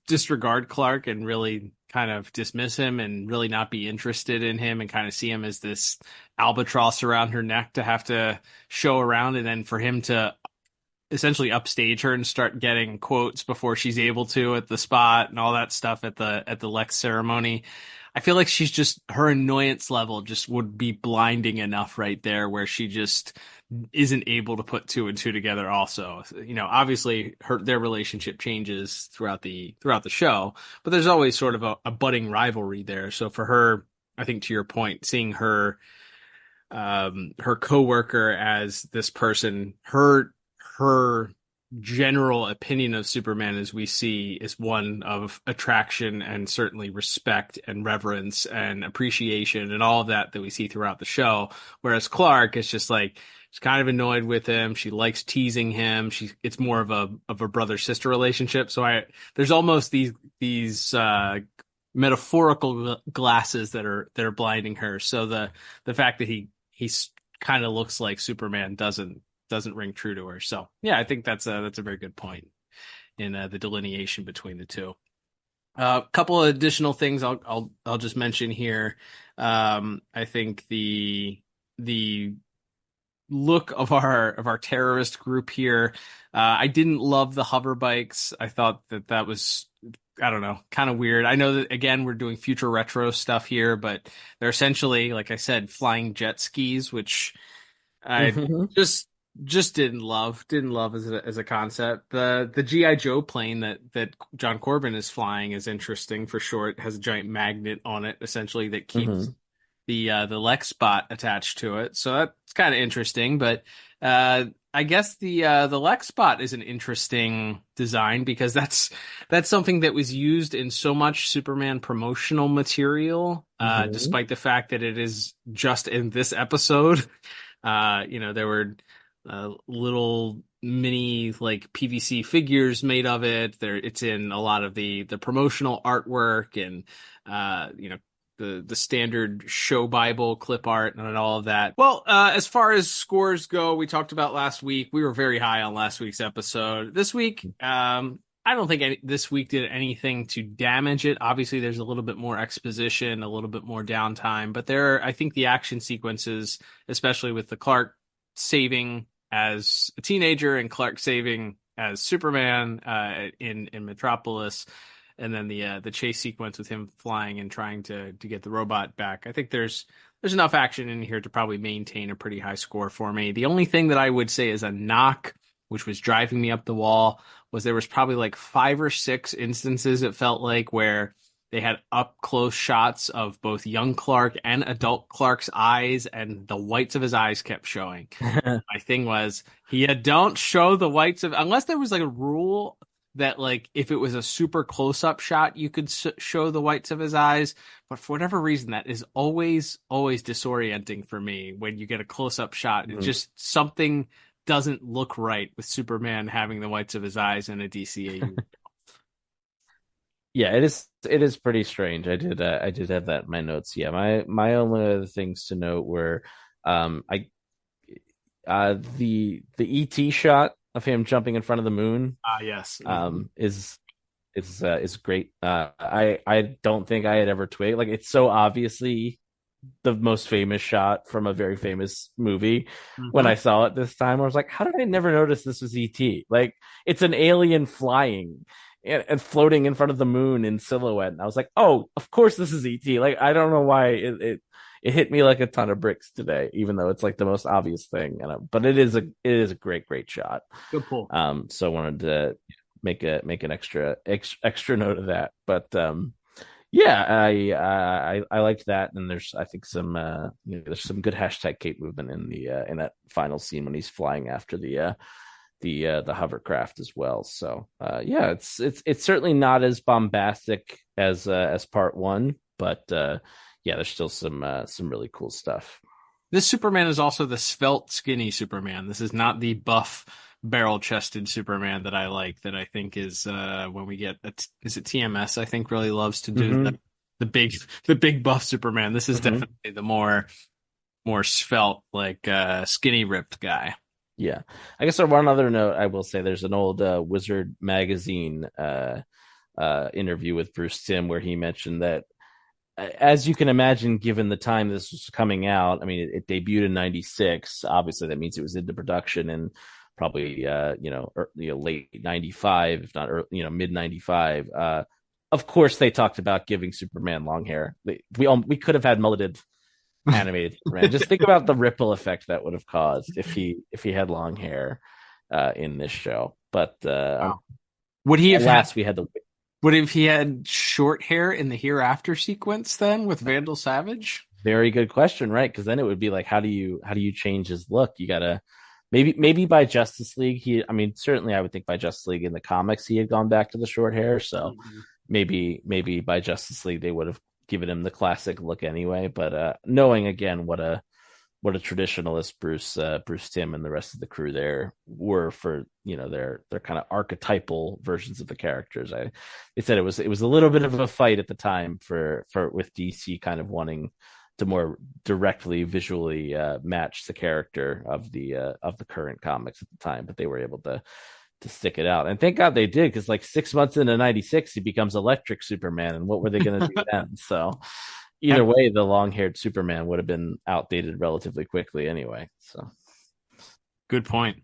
disregard Clark and really kind of dismiss him and really not be interested in him and kind of see him as this albatross around her neck to have to show around, and then for him to essentially upstage her and start getting quotes before she's able to at the spot and all that stuff at the Lex ceremony. I feel like she's just, her annoyance level just would be blinding enough right there where she just isn't able to put two and two together also. Obviously their relationship changes throughout the show, but there's always sort of a budding rivalry there. So for her, I think to your point, seeing her coworker as this person, her general opinion of Superman as we see is one of attraction and certainly respect and reverence and appreciation and all of that we see throughout the show. Whereas Clark is just like, she's kind of annoyed with him. She likes teasing him. It's more of a brother-sister relationship. So there's almost these metaphorical glasses that are blinding her. So the fact that he's kind of looks like Superman doesn't ring true to her. So yeah, I think that's a very good point in the delineation between the two. A couple of additional things I'll just mention here. I think the look of our terrorist group here. I didn't love the hover bikes. I thought that was, I don't know, kind of weird. I know that, again, we're doing future retro stuff here, but they're essentially, like I said, flying jet skis, which I just didn't love as a concept. The G.I. Joe plane that John Corbin is flying is interesting for sure. It has a giant magnet on it, essentially, that keeps the Lex bot attached to it. So that's kind of interesting, but I guess the Lex bot is an interesting design because that's something that was used in so much Superman promotional material, despite the fact that it is just in this episode. There were little mini like PVC figures made of it. It's in a lot of the promotional artwork and the standard show Bible clip art and all of that. Well, as far as scores go, we talked about last week. We were very high on last week's episode. This week, I don't think this week did anything to damage it. Obviously, there's a little bit more exposition, a little bit more downtime, but I think the action sequences, especially with the Clark saving as a teenager and Clark saving as Superman in Metropolis, and then the chase sequence with him flying and trying to get the robot back. I think there's enough action in here to probably maintain a pretty high score for me. The only thing that I would say is a knock, which was driving me up the wall, was there was probably like 5 or 6 instances, it felt like, where they had up close shots of both young Clark and adult Clark's eyes, and the whites of his eyes kept showing. My thing was, don't show the whites of, unless there was like a rule that like if it was a super close-up shot, you could show the whites of his eyes. But for whatever reason, that is always disorienting for me when you get a close-up shot. It's just something doesn't look right with Superman having the whites of his eyes in a DCAU. Yeah, it is pretty strange. I did have that in my notes. Yeah, my only other things to note were the ET shot of him jumping in front of the moon. Yes. Is great. I don't think I had ever twigged, like, it's so obviously the most famous shot from a very famous movie. When I saw it this time, I was like, how did I never notice this was ET? Like, it's an alien flying and floating in front of the moon in silhouette, and I was like, oh, of course this is ET. Like, I don't know why it hit me like a ton of bricks today, even though it's like the most obvious thing. But it is a great shot. Good pull. So I wanted to make an extra note of that. But yeah, I liked that, and there's, I think, some there's some good hashtag Cape movement in that final scene when he's flying after the hovercraft as well. So yeah, it's certainly not as bombastic as part one, but yeah, there's still some really cool stuff. This Superman is also the svelte, skinny Superman. This is not the buff, barrel-chested Superman that I like. That I think is when we get is it TMS? I think really loves to do the big buff Superman. This is definitely the more svelte, like skinny, ripped guy. Yeah, I guess on one other note, I will say there's an old Wizard magazine interview with Bruce Timm where he mentioned that, as you can imagine, given the time this was coming out, I mean, it debuted in '96. Obviously, that means it was into production in probably late '95, if not mid '95. of course they talked about giving Superman long hair. We could have had mulleted animated Superman. Just think about the ripple effect that would have caused if he had long hair in this show. But wow. Would he have we had the Would if he had short hair in the Hereafter sequence then with Vandal Savage? Very good question, right? Because then it would be like, how do you change his look? You gotta maybe by Justice League. Certainly I would think by Justice League in the comics he had gone back to the short hair. So maybe by Justice League they would have given him the classic look anyway. But knowing again what a traditionalist Bruce Timm and the rest of the crew there were for their kind of archetypal versions of the characters. They said it was a little bit of a fight at the time for with DC kind of wanting to more directly visually match the character of the current comics at the time, but they were able to stick it out, and thank God they did, because like 6 months into '96 he becomes Electric Superman, and what were they going to do then? So either way, the long-haired Superman would have been outdated relatively quickly anyway. So, good point.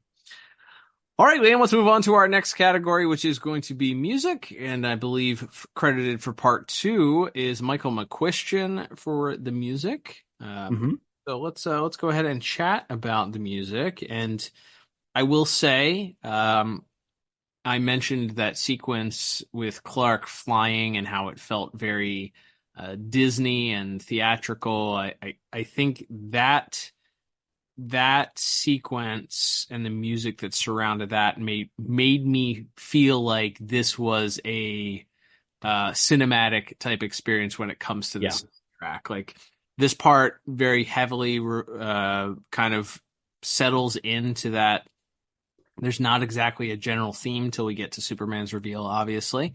All right, Liam, let's move on to our next category, which is going to be music. And I believe credited for part 2 is Michael McQuistion for the music. So let's go ahead and chat about the music. And I will say, I mentioned that sequence with Clark flying and how it felt very Disney and theatrical. I think that sequence and the music that surrounded that made me feel like this was a cinematic type experience when it comes to this track. Like this part very heavily kind of settles into that. There's not exactly a general theme till we get to Superman's reveal, obviously.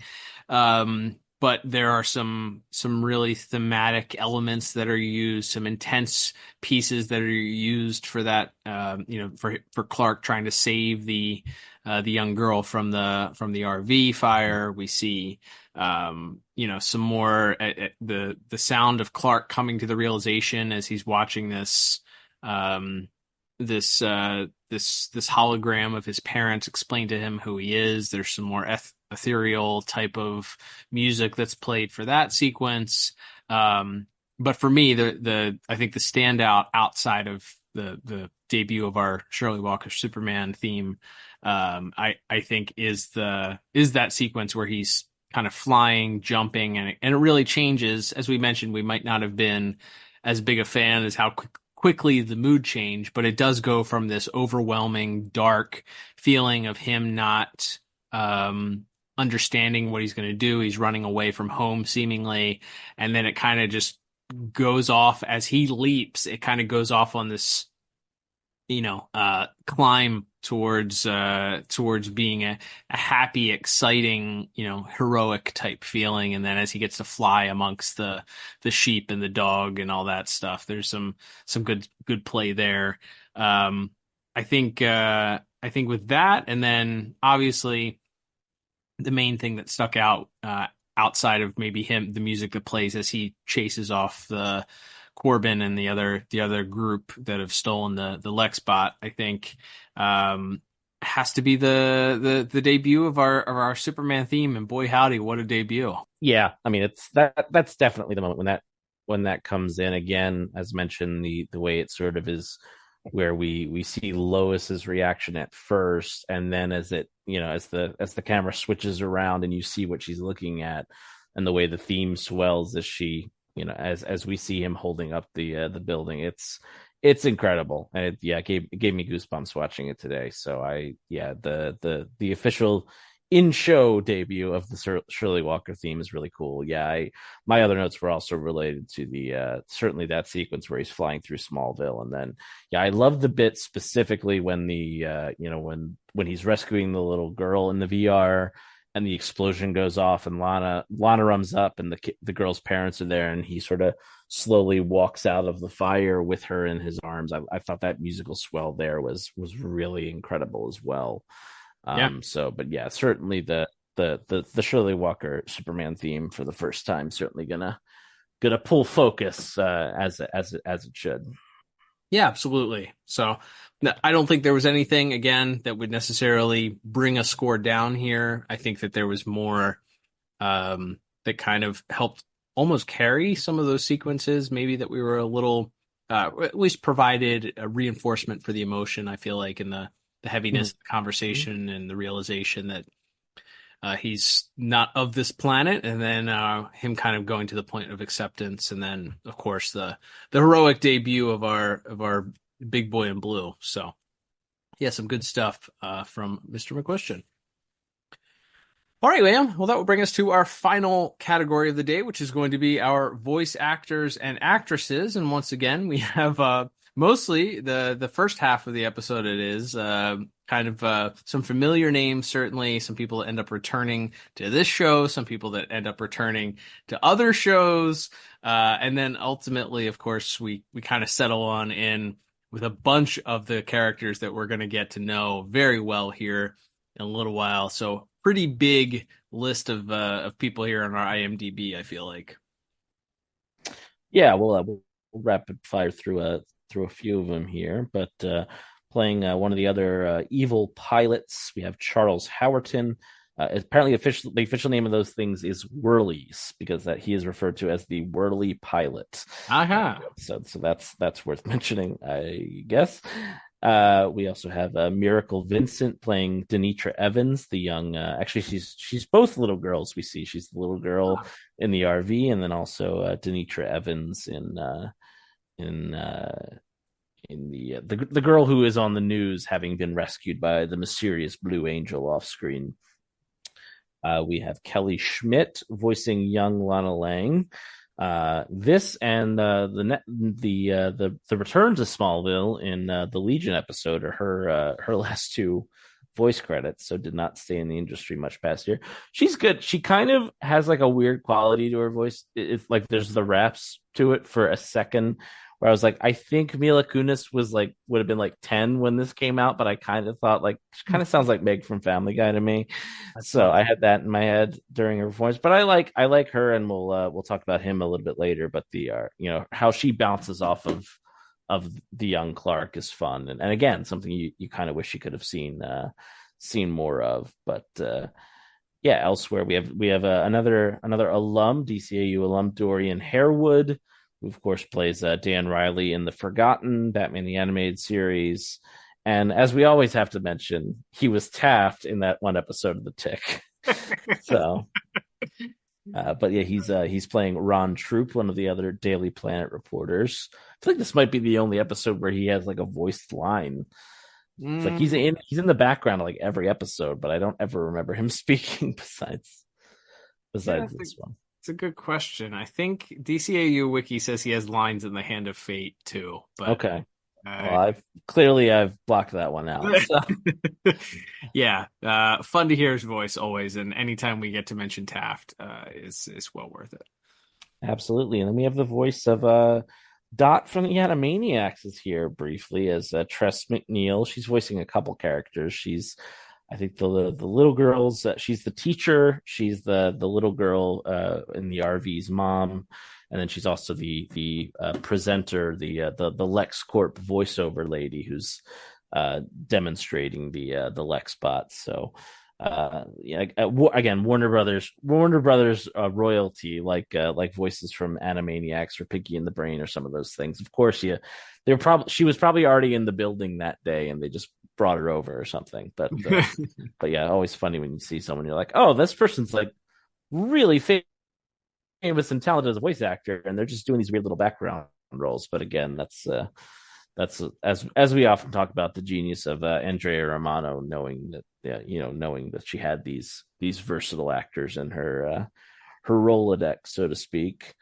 But there are some really thematic elements that are used, some intense pieces that are used for that, for Clark trying to save the young girl from the RV fire. We see, some more the sound of Clark coming to the realization as he's watching this hologram of his parents explain to him who he is. There's some more ethereal type of music that's played for that sequence. But for me, I think the standout outside of the debut of our Shirley Walker Superman theme, I think is that sequence where he's kind of flying, jumping, and it really changes. As we mentioned, we might not have been as big a fan as how quickly the mood changed, but it does go from this overwhelming, dark feeling of him not understanding what he's going to do. He's running away from home seemingly, and then it kind of just goes off as he leaps. It kind of goes off on this, climb towards being a happy, exciting, heroic type feeling. And then as he gets to fly amongst the sheep and the dog and all that stuff, there's some good play there. I think with that, and then obviously the main thing that stuck out outside of maybe the music that plays as he chases off the Corbin and the other group that have stolen the Lexbot, I think has to be the debut of our Superman theme, and boy howdy, what a debut. Yeah, I mean that's definitely the moment when that comes in again. As mentioned, the way it sort of is, where we see Lois's reaction at first, and then as it as the camera switches around and you see what she's looking at, and the way the theme swells as she as we see him holding up the building, it's incredible. And it gave me goosebumps watching it today. So the official in-show debut of the Shirley Walker theme is really cool. My other notes were also related to the certainly that sequence where he's flying through Smallville, and then I love the bit specifically when when he's rescuing the little girl in the VR and the explosion goes off and Lana runs up and the girl's parents are there, and he sort of slowly walks out of the fire with her in his arms. I thought that musical swell there was really incredible as well. Certainly the Shirley Walker Superman theme for the first time certainly gonna pull focus as it should. Yeah, absolutely. So I don't think there was anything again that would necessarily bring a score down here. I think that there was more that kind of helped almost carry some of those sequences, maybe that we were a little, at least provided a reinforcement for the emotion, I feel like, in the heaviness of the conversation and the realization that he's not of this planet, and then him kind of going to the point of acceptance, and then of course the heroic debut of our big boy in blue. So yeah, some good stuff from Mr. McQuestion. All right, Liam. Well, that will bring us to our final category of the day, which is going to be our voice actors and actresses. And once again, we have mostly the first half of the episode. It is kind of some familiar names, certainly. Some people that end up returning to this show, some people that end up returning to other shows. And then ultimately, of course, we kind of settle on in with a bunch of the characters that we're going to get to know very well here in a little while. So pretty big list of people here on our IMDb, I feel like. Yeah, we'll rapid fire through a few of them here, but playing one of the other evil pilots, we have Charles Howerton. Apparently, the official name of those things is Whirlies, because that he is referred to as the Whirly Pilot. Aha! So that's worth mentioning, I guess. We also have Miracle Vincent playing Denitra Evans, the young. Actually, she's both little girls. We see she's the little girl in the RV, and then also Denitra Evans in the girl who is on the news, having been rescued by the mysterious Blue Angel off screen. We have Kelly Schmidt voicing young Lana Lang. This and the return to Smallville in the Legion episode are her last two voice credits, so did not stay in the industry much past year. She's good. She kind of has like a weird quality to her voice. It's like there's the raps to it for a second, where I was like, I think Mila Kunis would have been like 10 when this came out, but I kind of thought like she kind of sounds like Meg from Family Guy to me. So I had that in my head during her performance. But I like her, and we'll talk about him a little bit later. But the how she bounces off of the young Clark is fun, and again, something you kind of wish you could have seen more of. But yeah, elsewhere we have another alum, DCAU alum, Dorian Harewood, who of course plays Dan Riley in The Forgotten, Batman the Animated Series. And as we always have to mention, he was Taft in that one episode of The Tick. So, but yeah, he's playing Ron Troop, one of the other Daily Planet reporters. I feel like this might be the only episode where he has like a voiced line. It's like he's in the background of like every episode, but I don't ever remember him speaking besides this one. It's a good question. I think DCAU Wiki says he has lines in The Hand of Fate too. But okay. Well, I've blocked that one out. So. Yeah, fun to hear his voice always, and anytime we get to mention Taft, is well worth it. Absolutely, and then we have the voice of Dot from the Animaniacs is here briefly as Tress McNeil. She's voicing a couple characters. She's, I think, the little girls. She's the teacher. She's the little girl in the RV's mom. And then she's also the presenter, the LexCorp voiceover lady who's demonstrating the LexBot. So again, Warner Brothers royalty, like voices from Animaniacs or Pinky and the Brain or some of those things. Of course, she was probably already in the building that day, and they just brought her over or something. But but yeah, always funny when you see someone, you're like, oh, this person's like really famous and talented as a voice actor, and they're just doing these weird little background roles. But again, that's as we often talk about, the genius of Andrea Romano, knowing that she had these versatile actors in her Rolodex, so to speak.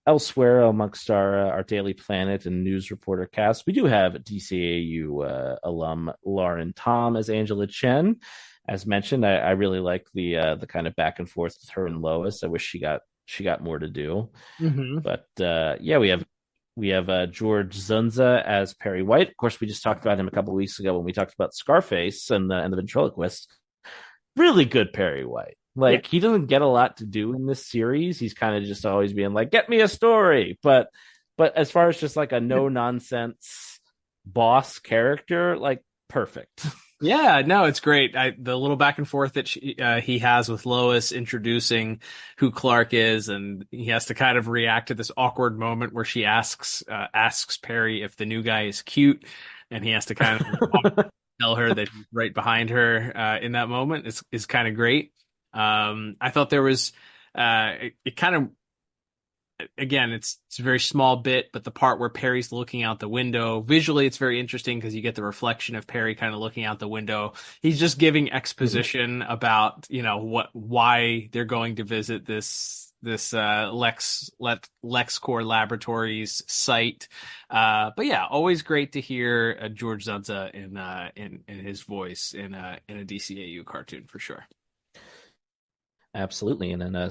Elsewhere amongst our Daily Planet and news reporter cast, we do have DCAU alum Lauren Tom as Angela Chen. As mentioned, I really like the kind of back and forth with her and Lois. I wish she got more to do. Mm-hmm. But yeah, we have George Zunza as Perry White. Of course, we just talked about him a couple of weeks ago when we talked about Scarface and the ventriloquist. Really good Perry White. Like, he doesn't get a lot to do in this series. He's kind of just always being like, get me a story. But as far as just like a no nonsense boss character, like, perfect. Yeah, no, it's great. The little back and forth that he has with Lois introducing who Clark is, and he has to kind of react to this awkward moment where she asks Perry if the new guy is cute, and he has to kind of tell her that he's right behind her in that moment. Is kind of great. I thought there was it kind of, again, it's a very small bit, but the part where Perry's looking out the window, visually it's very interesting because you get the reflection of Perry kind of looking out the window. He's just giving exposition about, why they're going to visit this LexCorp Laboratories site. But yeah, always great to hear George Zunza in his voice in a DCAU cartoon for sure. Absolutely. And then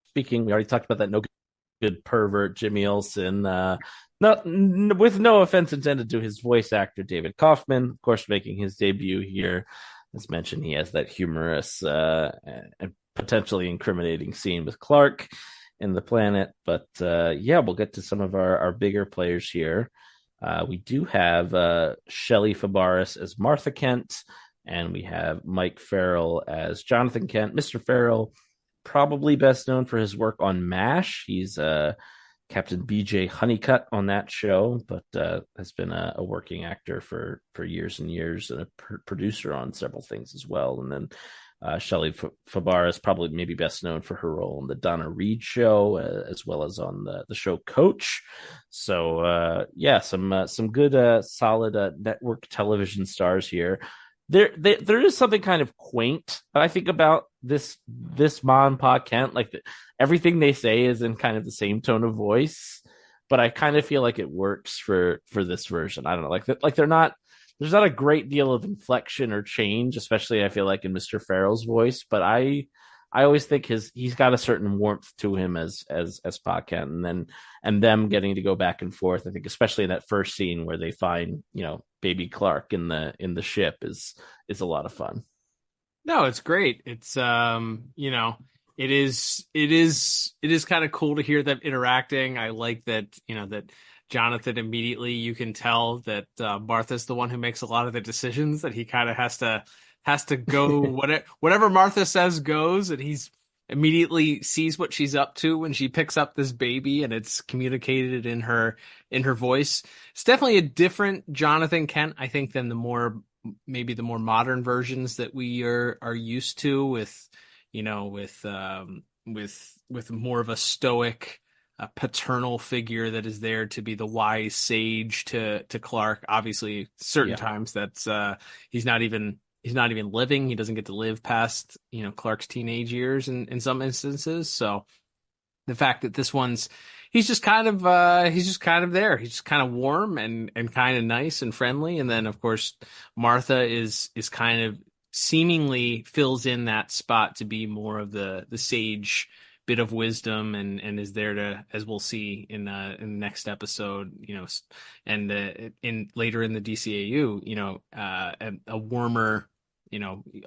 speaking, we already talked about that no good pervert Jimmy Olsen, with no offense intended to his voice actor David Kaufman, of course, making his debut here. As mentioned, he has that humorous and potentially incriminating scene with Clark in the planet. But we'll get to some of our bigger players here. We do have Shelley Fabares as Martha Kent, and we have Mike Farrell as Jonathan Kent. Mr. Farrell, probably best known for his work on MASH. He's Captain BJ Honeycutt on that show, but has been a working actor for years and years, and a producer on several things as well. And then Shelley Fabares, probably maybe best known for her role in the Donna Reed show, as well as on the show Coach. So some good solid network television stars here. There is something kind of quaint, I think, about this Ma and Pa Kent. Like everything they say is in kind of the same tone of voice, but I kind of feel like it works for this version. I don't know, like there's not a great deal of inflection or change, especially I feel like in Mr. Farrell's voice. But I always think he's got a certain warmth to him as Pa Kent, and them getting to go back and forth. I think especially in that first scene where they find baby Clark in the ship is a lot of fun. No, it's great. It's it is kind of cool to hear them interacting. I like that that Jonathan, immediately you can tell that Martha's the one who makes a lot of the decisions, that he kind of has to go whatever Martha says goes, and he's immediately sees what she's up to when she picks up this baby, and it's communicated in her voice. It's definitely a different Jonathan Kent, I think, than the more modern versions that we are used to, with more of a stoic paternal figure that is there to be the wise sage to Clark. Obviously, certain times that's he's not even living. He doesn't get to live past Clark's teenage years in some instances. So the fact that this one's he's just kind of there. He's just kind of warm and kind of nice and friendly. And then of course Martha is kind of seemingly fills in that spot to be more of the sage bit of wisdom, and is there to, as we'll see in the next episode, and in later in the DCAU, a warmer,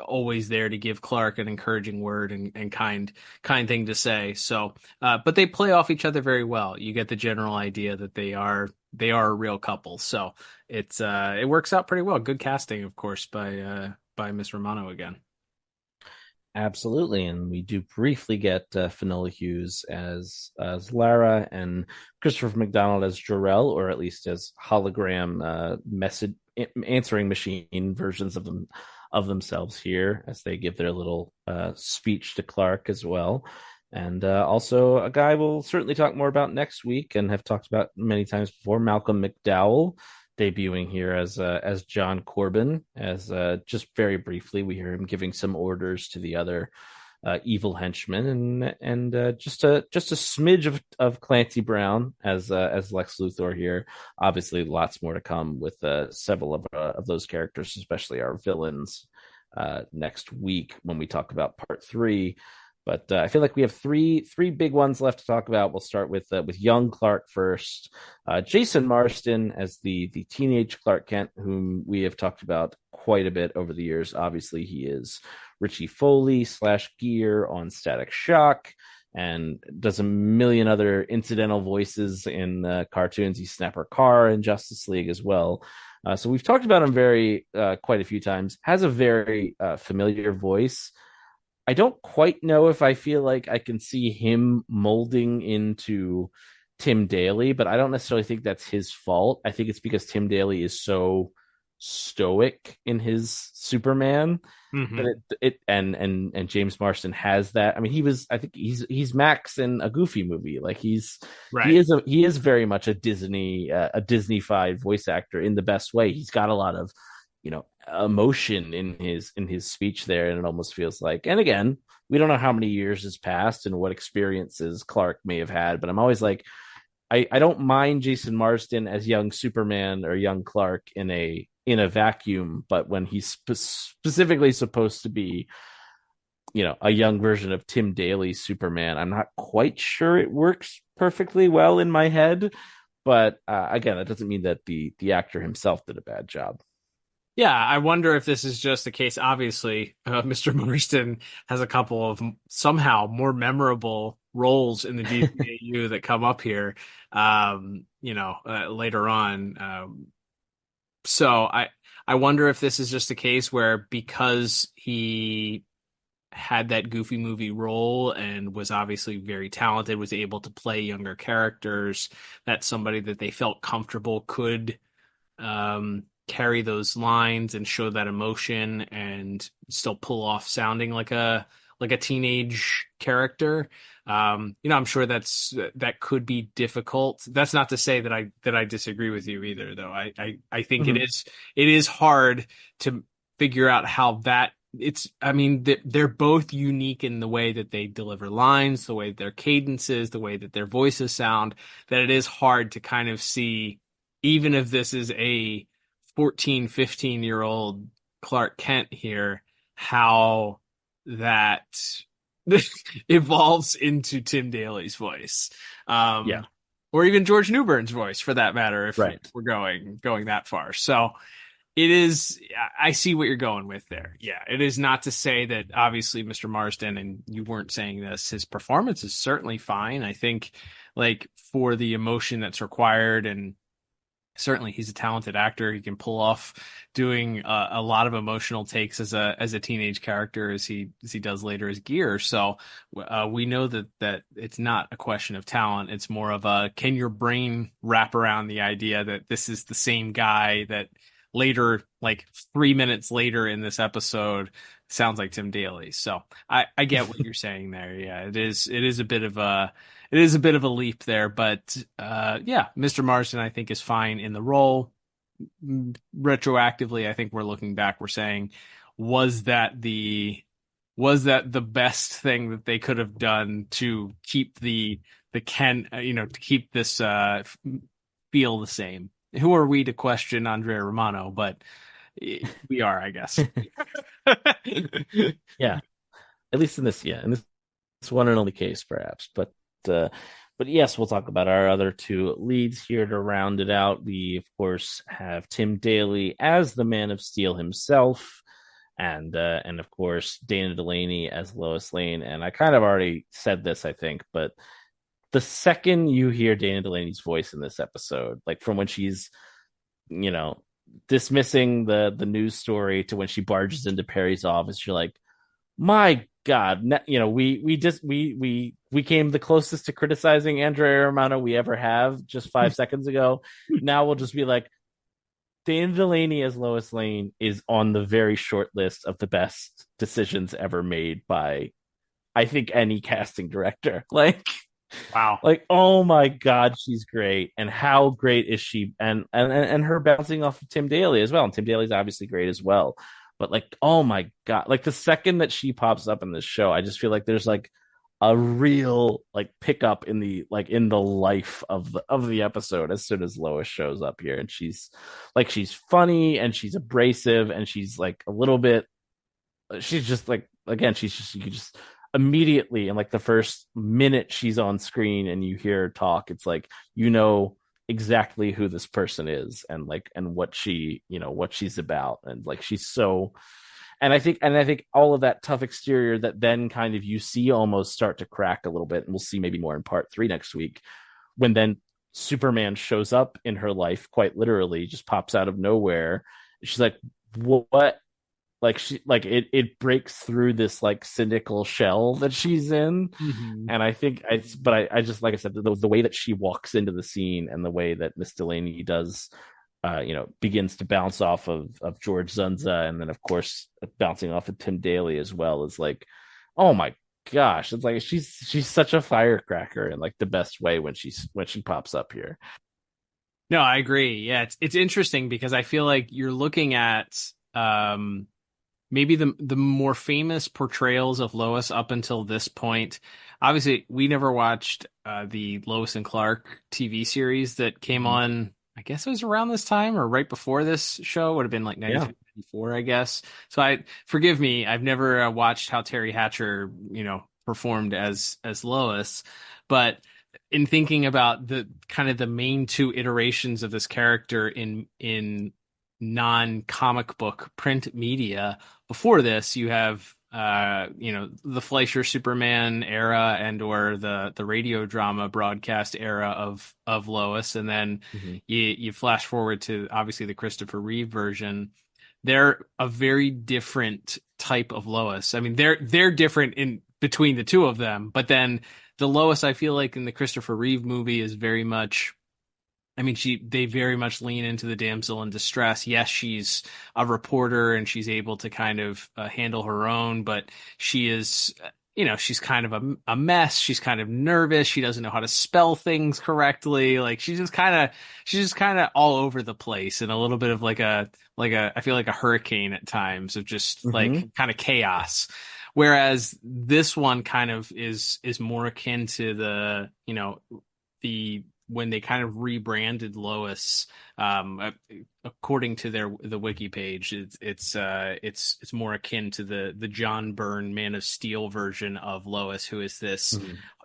always there to give Clark an encouraging word and kind thing to say. So, but they play off each other very well. You get the general idea that they are a real couple. So it works out pretty well. Good casting, of course, by Miss Romano again. Absolutely, and we do briefly get Finola Hughes as Lara, and Christopher McDonald as Jor-El, or at least as hologram message answering machine versions of themselves here, as they give their little speech to Clark as well. And also a guy we'll certainly talk more about next week and have talked about many times before, Malcolm McDowell, debuting here as John Corbin, as just very briefly we hear him giving some orders to the other evil henchmen, and just a smidge of Clancy Brown as Lex Luthor here. Obviously, lots more to come with several of those characters, especially our villains next week when we talk about part 3. But I feel like we have three big ones left to talk about. We'll start with young Clark first. Jason Marsden as the teenage Clark Kent, whom we have talked about quite a bit over the years. Obviously, he is Richie Foley / Gear on Static Shock, and does a million other incidental voices in cartoons. He's Snapper Carr in Justice League as well. So we've talked about him very quite a few times. Has a very familiar voice. I don't quite know if I feel like I can see him molding into Tim Daly, but I don't necessarily think that's his fault. I think it's because Tim Daly is so stoic in his Superman that and James Marsden has that. I mean, I think he's Max in a Goofy movie. Like he is very much a Disney-fied voice actor in the best way. He's got a lot of, emotion in his speech there, and it almost feels like, and again, we don't know how many years has passed and what experiences Clark may have had, but I'm always like, I don't mind Jason Marsden as young Superman or young Clark in a vacuum, but when he's specifically supposed to be, a young version of Tim Daly's Superman, I'm not quite sure it works perfectly well in my head. But again, that doesn't mean that the actor himself did a bad job. Yeah, I wonder if this is just the case. Obviously, Mr. Marsden has a couple of somehow more memorable roles in the DCAU that come up here, later on. So I wonder if this is just a case where, because he had that Goofy movie role and was obviously very talented, was able to play younger characters, that's somebody that they felt comfortable could carry those lines and show that emotion and still pull off sounding like a teenage character. I'm sure that could be difficult. That's not to say that I disagree with you either, though. I think it is hard to figure out how that they're both unique in the way that they deliver lines, the way that their cadences, the way that their voices sound, that it is hard to kind of see, even if this is a 14, 15-year-old Clark Kent here, how that evolves into Tim Daly's voice. Or even George Newbern's voice, for that matter, if we're going that far. So it is, I see what you're going with there. Yeah, it is not to say that obviously Mr. Marsden, and you weren't saying this, his performance is certainly fine. I think, like, for the emotion that's required, and certainly he's a talented actor. He can pull off doing a lot of emotional takes as a teenage character, as he does later as Gear. So we know that it's not a question of talent. It's more of a, can your brain wrap around the idea that this is the same guy that later, like 3 minutes later in this episode, sounds like Tim Daly. So I get what you're saying there. Yeah, it is a bit of a leap there, but Mr. Marsden, I think, is fine in the role. Retroactively, I think we're looking back, we're saying, was that the best thing that they could have done to keep the Ken, to keep this feel the same? Who are we to question Andrea Romano? But we are, I guess. Yeah, at least in this one and only case, perhaps. But yes, we'll talk about our other two leads here to round it out. We, of course, have Tim Daly as the Man of Steel himself, and of course Dana Delaney as Lois Lane. And I kind of already said this, I think, but the second you hear Dana Delaney's voice in this episode, like from when she's, dismissing the news story to when she barges into Perry's office, you're like, my God, we came the closest to criticizing Andrea Romano we ever have just 5 seconds ago. Now we'll just be like, Dana Delaney as Lois Lane is on the very short list of the best decisions ever made by, I think, any casting director. Like, wow. Like, oh my God, she's great. And how great is she? And her bouncing off of Tim Daly as well. And Tim Daly's obviously great as well. But like, oh my God, like the second that she pops up in this show, I just feel like there's like a real like pickup in the life of the episode as soon as Lois shows up here. And she's funny and she's abrasive and she's like a little bit, she's just like, again, you can just immediately in like the first minute she's on screen and you hear her talk, it's like, exactly who this person is and what she's about. And like, she's so, and I think all of that tough exterior that then kind of you see almost start to crack a little bit, and we'll see maybe more in part 3 next week, when then Superman shows up in her life, quite literally, just pops out of nowhere. She's like, what? Like it breaks through this like cynical shell that she's in. Mm-hmm. And I think I just, like I said, the way that she walks into the scene and the way that Miss Delaney does, begins to bounce off of George Zunza, and then of course bouncing off of Tim Daly as well, is like, oh my gosh, it's like she's such a firecracker in like the best way when she pops up here. No, I agree. Yeah, it's interesting because I feel like you're looking at maybe the more famous portrayals of Lois up until this point. Obviously, we never watched the Lois and Clark TV series that came on. I guess it was around this time or right before this show. Would have been like 93, 94, I guess. So forgive me, I've never watched how Terry Hatcher, performed as Lois, but in thinking about the kind of the main two iterations of this character in non-comic book print media, before this, you have the Fleischer Superman era and or the radio drama broadcast era of Lois, and then you flash forward to obviously the Christopher Reeve version. They're a very different type of Lois. I mean, they're different in between the two of them, but then the Lois I feel like in the Christopher Reeve movie is very much, I mean, they very much lean into the damsel in distress. Yes, she's a reporter and she's able to kind of handle her own, but she is, she's kind of a mess. She's kind of nervous. She doesn't know how to spell things correctly. Like she's just kind of all over the place, and a little bit of I feel like a hurricane at times of just like kind of chaos. Whereas this one kind of is more akin to the when they kind of rebranded Lois, according to the wiki page, it's more akin to the John Byrne Man of Steel version of Lois, who is this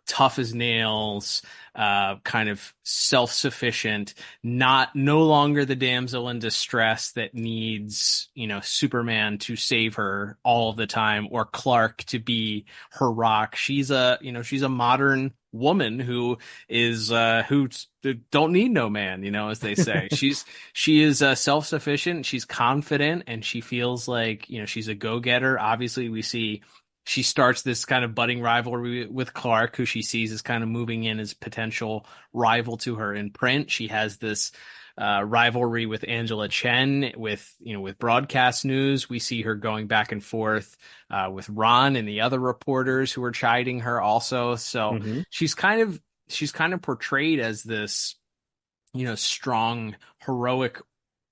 tough as nails, kind of self-sufficient, no longer the damsel in distress that needs, Superman to save her all the time or Clark to be her rock. She's a modern woman who is who don't need no man, as they say. she is self-sufficient, she's confident, and she feels like she's a go-getter. Obviously we see she starts this kind of budding rivalry with Clark, who she sees as kind of moving in as potential rival to her in print. She has this rivalry with Angela Chen with broadcast news. We see her going back and forth with Ron and the other reporters who are chiding her also. So she's kind of portrayed as this, strong, heroic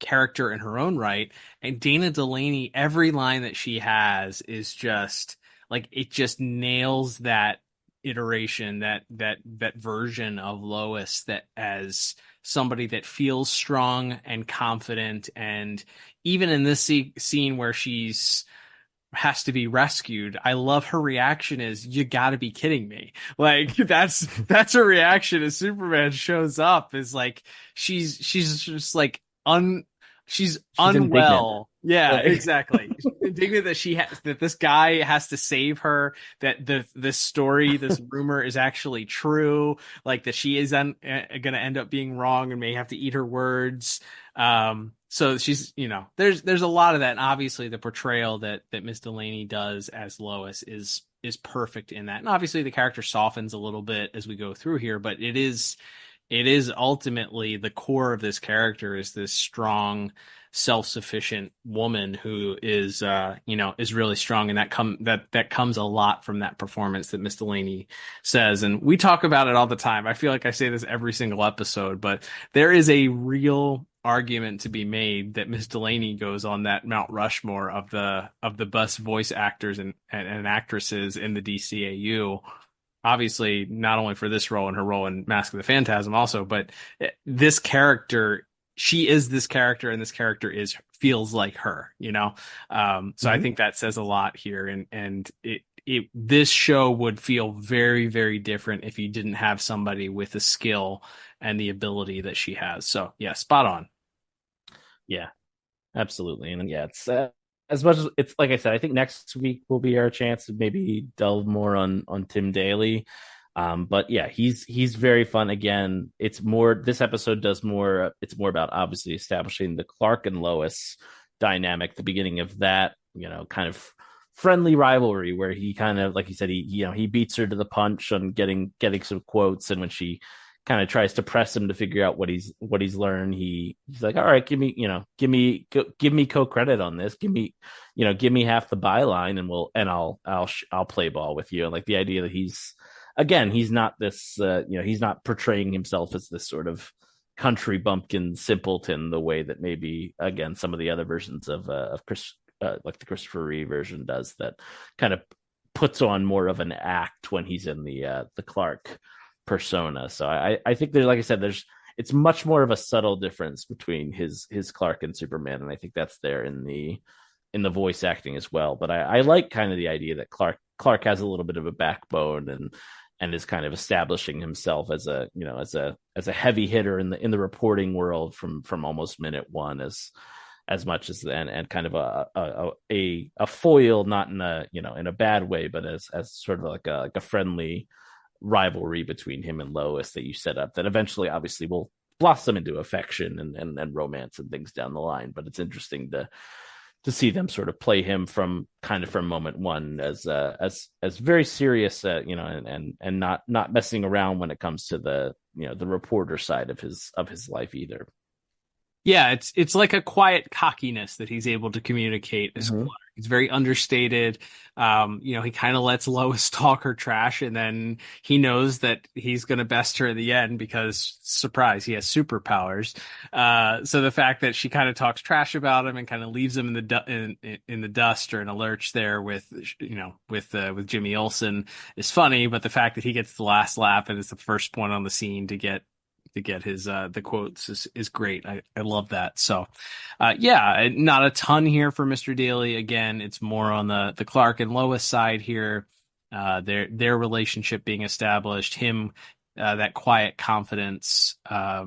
character in her own right. And Dana Delaney, every line that she has is just like, it just nails that iteration, that version of Lois, that as somebody that feels strong and confident. And even in this scene where she's has to be rescued, I love her reaction is, you gotta be kidding me. Like that's her reaction as Superman shows up, is like she's just like she's unwell. Indignant. Yeah, right. Exactly. Indignant that that this guy has to save her, that this story, this rumor is actually true, like that she is going to end up being wrong and may have to eat her words. So she's, there's a lot of that. And obviously the portrayal that Miss Delaney does as Lois is perfect in that. And obviously the character softens a little bit as we go through here, but it is ultimately the core of this character is this strong, self-sufficient woman who is really strong, and that comes a lot from that performance that Miss Delaney says. And we talk about it all the time. I feel like I say this every single episode, but there is a real argument to be made that Miss Delaney goes on that Mount Rushmore of the best voice actors and actresses in the DCAU. Obviously, not only for this role and her role in Mask of the Phantasm also, but this character, she is this character, and this character feels like her, So I think that says a lot here. And this show would feel very, very different if you didn't have somebody with the skill and the ability that she has. So yeah, spot on. Yeah, absolutely. And yeah, it's as much as it's like I said, I think next week will be our chance to maybe delve more on Tim Daly. But yeah, he's very fun. Again, this episode does more. It's more about obviously establishing the Clark and Lois dynamic, the beginning of that, kind of friendly rivalry where he kind of, like you said, he beats her to the punch on getting some quotes, and when she kind of tries to press him to figure out what he's learned, he's like, all right, give me co-credit on this, give me half the byline, and I'll play ball with you. And like the idea that he's not this, he's not portraying himself as this sort of country bumpkin simpleton the way that maybe, again, some of the other versions of Chris, like the Christopher Reeve version does, that kind of puts on more of an act when he's in the Clark persona. So I think there's, like I said, it's much more of a subtle difference between his Clark and Superman, and I think that's there in the voice acting as well. But I like kind of the idea that Clark has a little bit of a backbone and is kind of establishing himself as a heavy hitter in the reporting world from almost minute one, as much as and kind of a foil, not in a bad way, but as sort of like a friendly rivalry between him and Lois that you set up that eventually obviously will blossom into affection and romance and things down the line. But it's interesting to see them sort of play him from moment one as very serious, and not messing around when it comes to the reporter side of his life either. Yeah, it's like a quiet cockiness that he's able to communicate as Clark. It's very understated. He kind of lets Lois talk her trash, and then he knows that he's going to best her in the end because, surprise, he has superpowers. So the fact that she kind of talks trash about him and kind of leaves him in the dust or in a lurch there with Jimmy Olsen is funny. But the fact that he gets the last laugh and is the first point on the scene to get his the quotes is great. I love that. So not a ton here for Mr. Daly. Again, it's more on the Clark and Lois side here. Their relationship being established, him that quiet confidence, I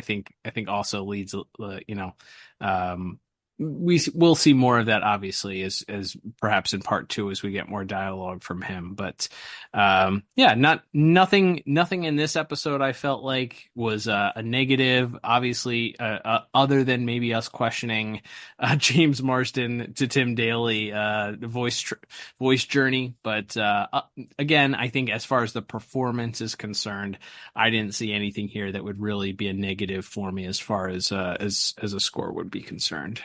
think also leads, we'll see more of that obviously as perhaps in part two as we get more dialogue from him. But nothing in this episode I felt like was a negative, obviously, other than maybe us questioning James Marsden to Tim Daly voice journey. But again, I think as far as the performance is concerned, I didn't see anything here that would really be a negative for me as far as a score would be concerned.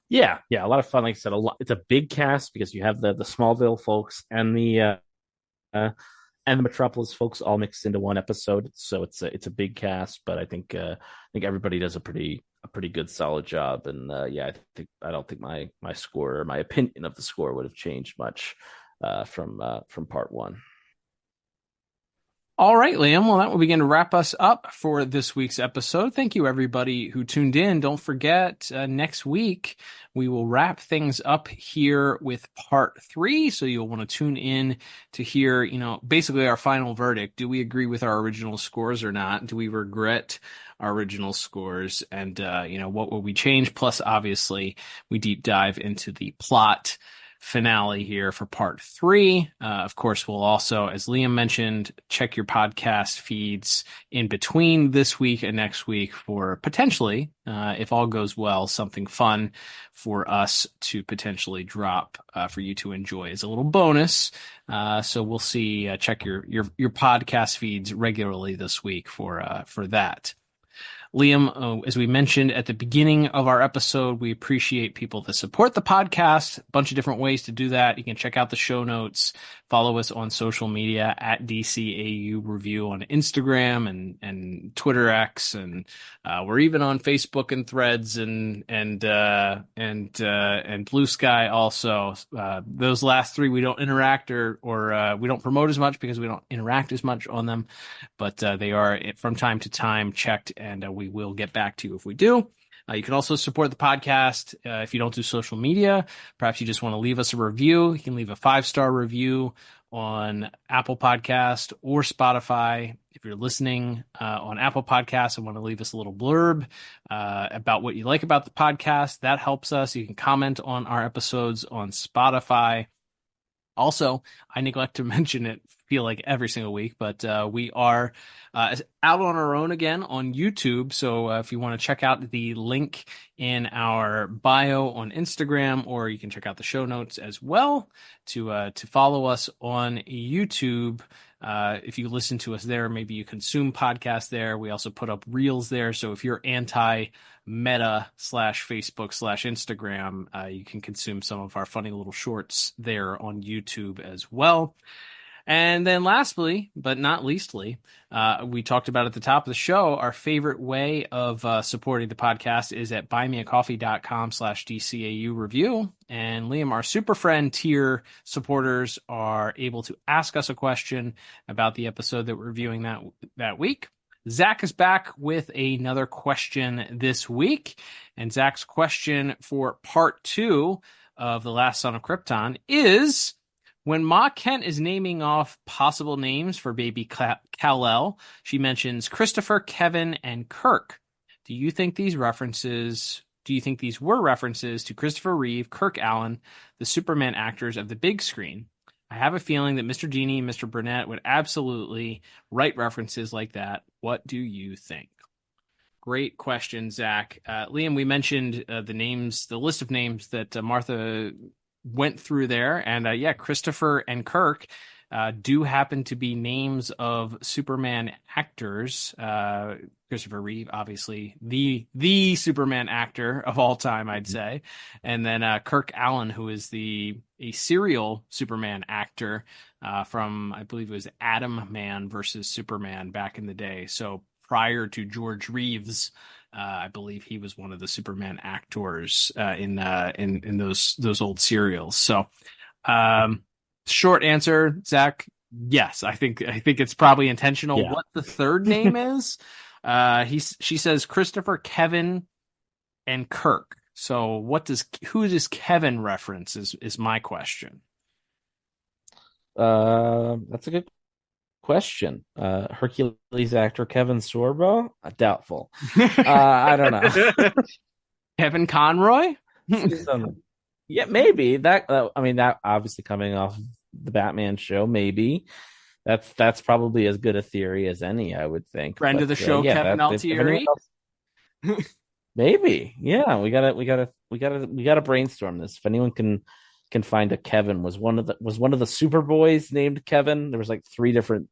Yeah, a lot of fun. Like I said, it's a big cast because you have the Smallville folks and the Metropolis folks all mixed into one episode. So it's a big cast, but I think everybody does a pretty good solid job. And I don't think my score or my opinion of the score would have changed much from part one. All right, Liam. Well, that will begin to wrap us up for this week's episode. Thank you, everybody who tuned in. Don't forget, next week, we will wrap things up here with part 3. So you'll want to tune in to hear, basically our final verdict. Do we agree with our original scores or not? Do we regret our original scores? And, what will we change? Plus, obviously, we deep dive into the plot finale here for part 3. Of course, we'll also, as Liam mentioned, check your podcast feeds in between this week and next week for potentially, if all goes well, something fun for us to potentially drop for you to enjoy as a little bonus. So we'll see. Check your podcast feeds regularly this week for that. Liam, as we mentioned at the beginning of our episode, we appreciate people that support the podcast. A bunch of different ways to do that. You can check out the show notes. Follow us on social media at DCAU Review on Instagram and Twitter X, and we're even on Facebook and Threads and Blue Sky also. Those last 3 we don't interact or we don't promote as much because we don't interact as much on them, but they are from time to time checked, and we will get back to you if we do. You can also support the podcast if you don't do social media. Perhaps you just want to leave us a review. You can leave a 5-star review on Apple Podcast or Spotify. If you're listening on Apple Podcasts and want to leave us a little blurb about what you like about the podcast, that helps us. You can comment on our episodes on Spotify. Also, I neglect to mention it, feel like every single week, but we are out on our own again on YouTube. So if you want to check out the link in our bio on Instagram, or you can check out the show notes as well to follow us on YouTube. If you listen to us there, maybe you consume podcasts there. We also put up reels there. So if you're anti-Meta /Facebook/Instagram, you can consume some of our funny little shorts there on YouTube as well. And then lastly, but not leastly, we talked about at the top of the show, our favorite way of supporting the podcast is at buymeacoffee.com/DCAU review. And Liam, our super friend tier supporters are able to ask us a question about the episode that we're reviewing that week. Zach is back with another question this week. And Zach's question for part 2 of The Last Son of Krypton is, when Ma Kent is naming off possible names for baby Kal-El, she mentions Christopher, Kevin, and Kirk. Do you think these were references to Christopher Reeve, Kirk Allen, the Superman actors of the big screen? I have a feeling that Mr. Genie and Mr. Burnett would absolutely write references like that. What do you think? Great question, Zach. Liam, we mentioned the list of names that Martha went through there, and Christopher and Kirk do happen to be names of Superman actors. Christopher Reeve, obviously the Superman actor of all time, I'd say, and then Kirk Allen, who is a serial Superman actor from, I believe it was Atom Man versus Superman back in the day. So prior to George Reeves, I believe he was one of the Superman actors in those old serials. So, short answer, Zach, yes, I think it's probably intentional. Yeah. What the third name is? She says Christopher, Kevin, and Kirk. So who does Kevin reference is my question. That's a good question. Hercules actor Kevin Sorbo? Doubtful. I don't know. Kevin Conroy? Yeah, maybe that. That obviously coming off the Batman show, maybe that's probably as good a theory as any, I would think. Friend of the show, Kevin Altieri. Maybe, yeah. We gotta brainstorm this. If anyone can find a Kevin, was one of the Superboys named Kevin? There was like 3 different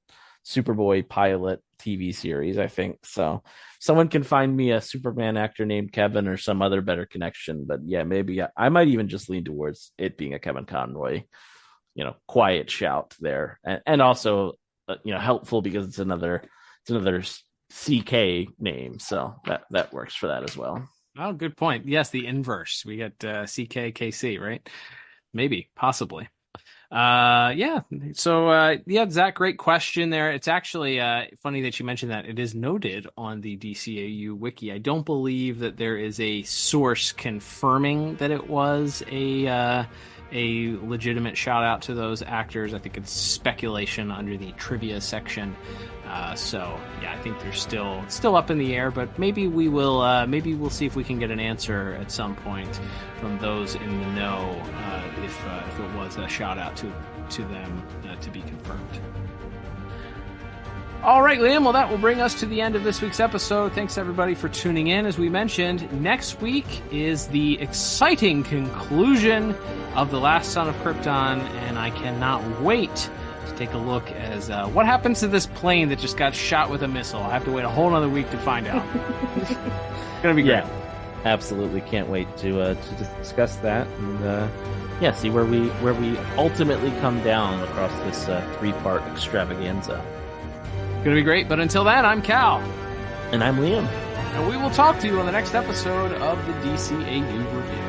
Superboy pilot TV series, I think. So someone can find me a Superman actor named Kevin or some other better connection. But yeah, maybe I might even just lean towards it being a Kevin Conroy, quiet shout there. And also, helpful because it's another CK name. So that works for that as well. Oh, good point. Yes, the inverse. We got CKKC, right? Maybe, possibly. So Zach, great question there. It's actually funny that you mentioned that. It is noted on the DCAU wiki. I don't believe that there is a source confirming that it was a legitimate shout out to those actors. I think it's speculation under the trivia section. I think they're still up in the air, but maybe we'll see if we can get an answer at some point from those in the know if it was a shout out to them to be confirmed. All right, Liam. Well, that will bring us to the end of this week's episode. Thanks everybody for tuning in. As we mentioned, next week is the exciting conclusion of The Last Son of Krypton, and I cannot wait to take a look as what happens to this plane that just got shot with a missile. I have to wait a whole other week to find out. It's gonna be great. Yeah, absolutely, can't wait to discuss that and see where we ultimately come down across this 3-part extravaganza. Gonna be great. But until then, I'm Cal, and I'm Liam, and we will talk to you on the next episode of the DCAU review.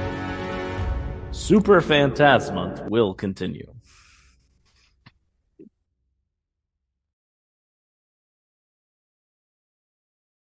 Super Phantasmonth will continue.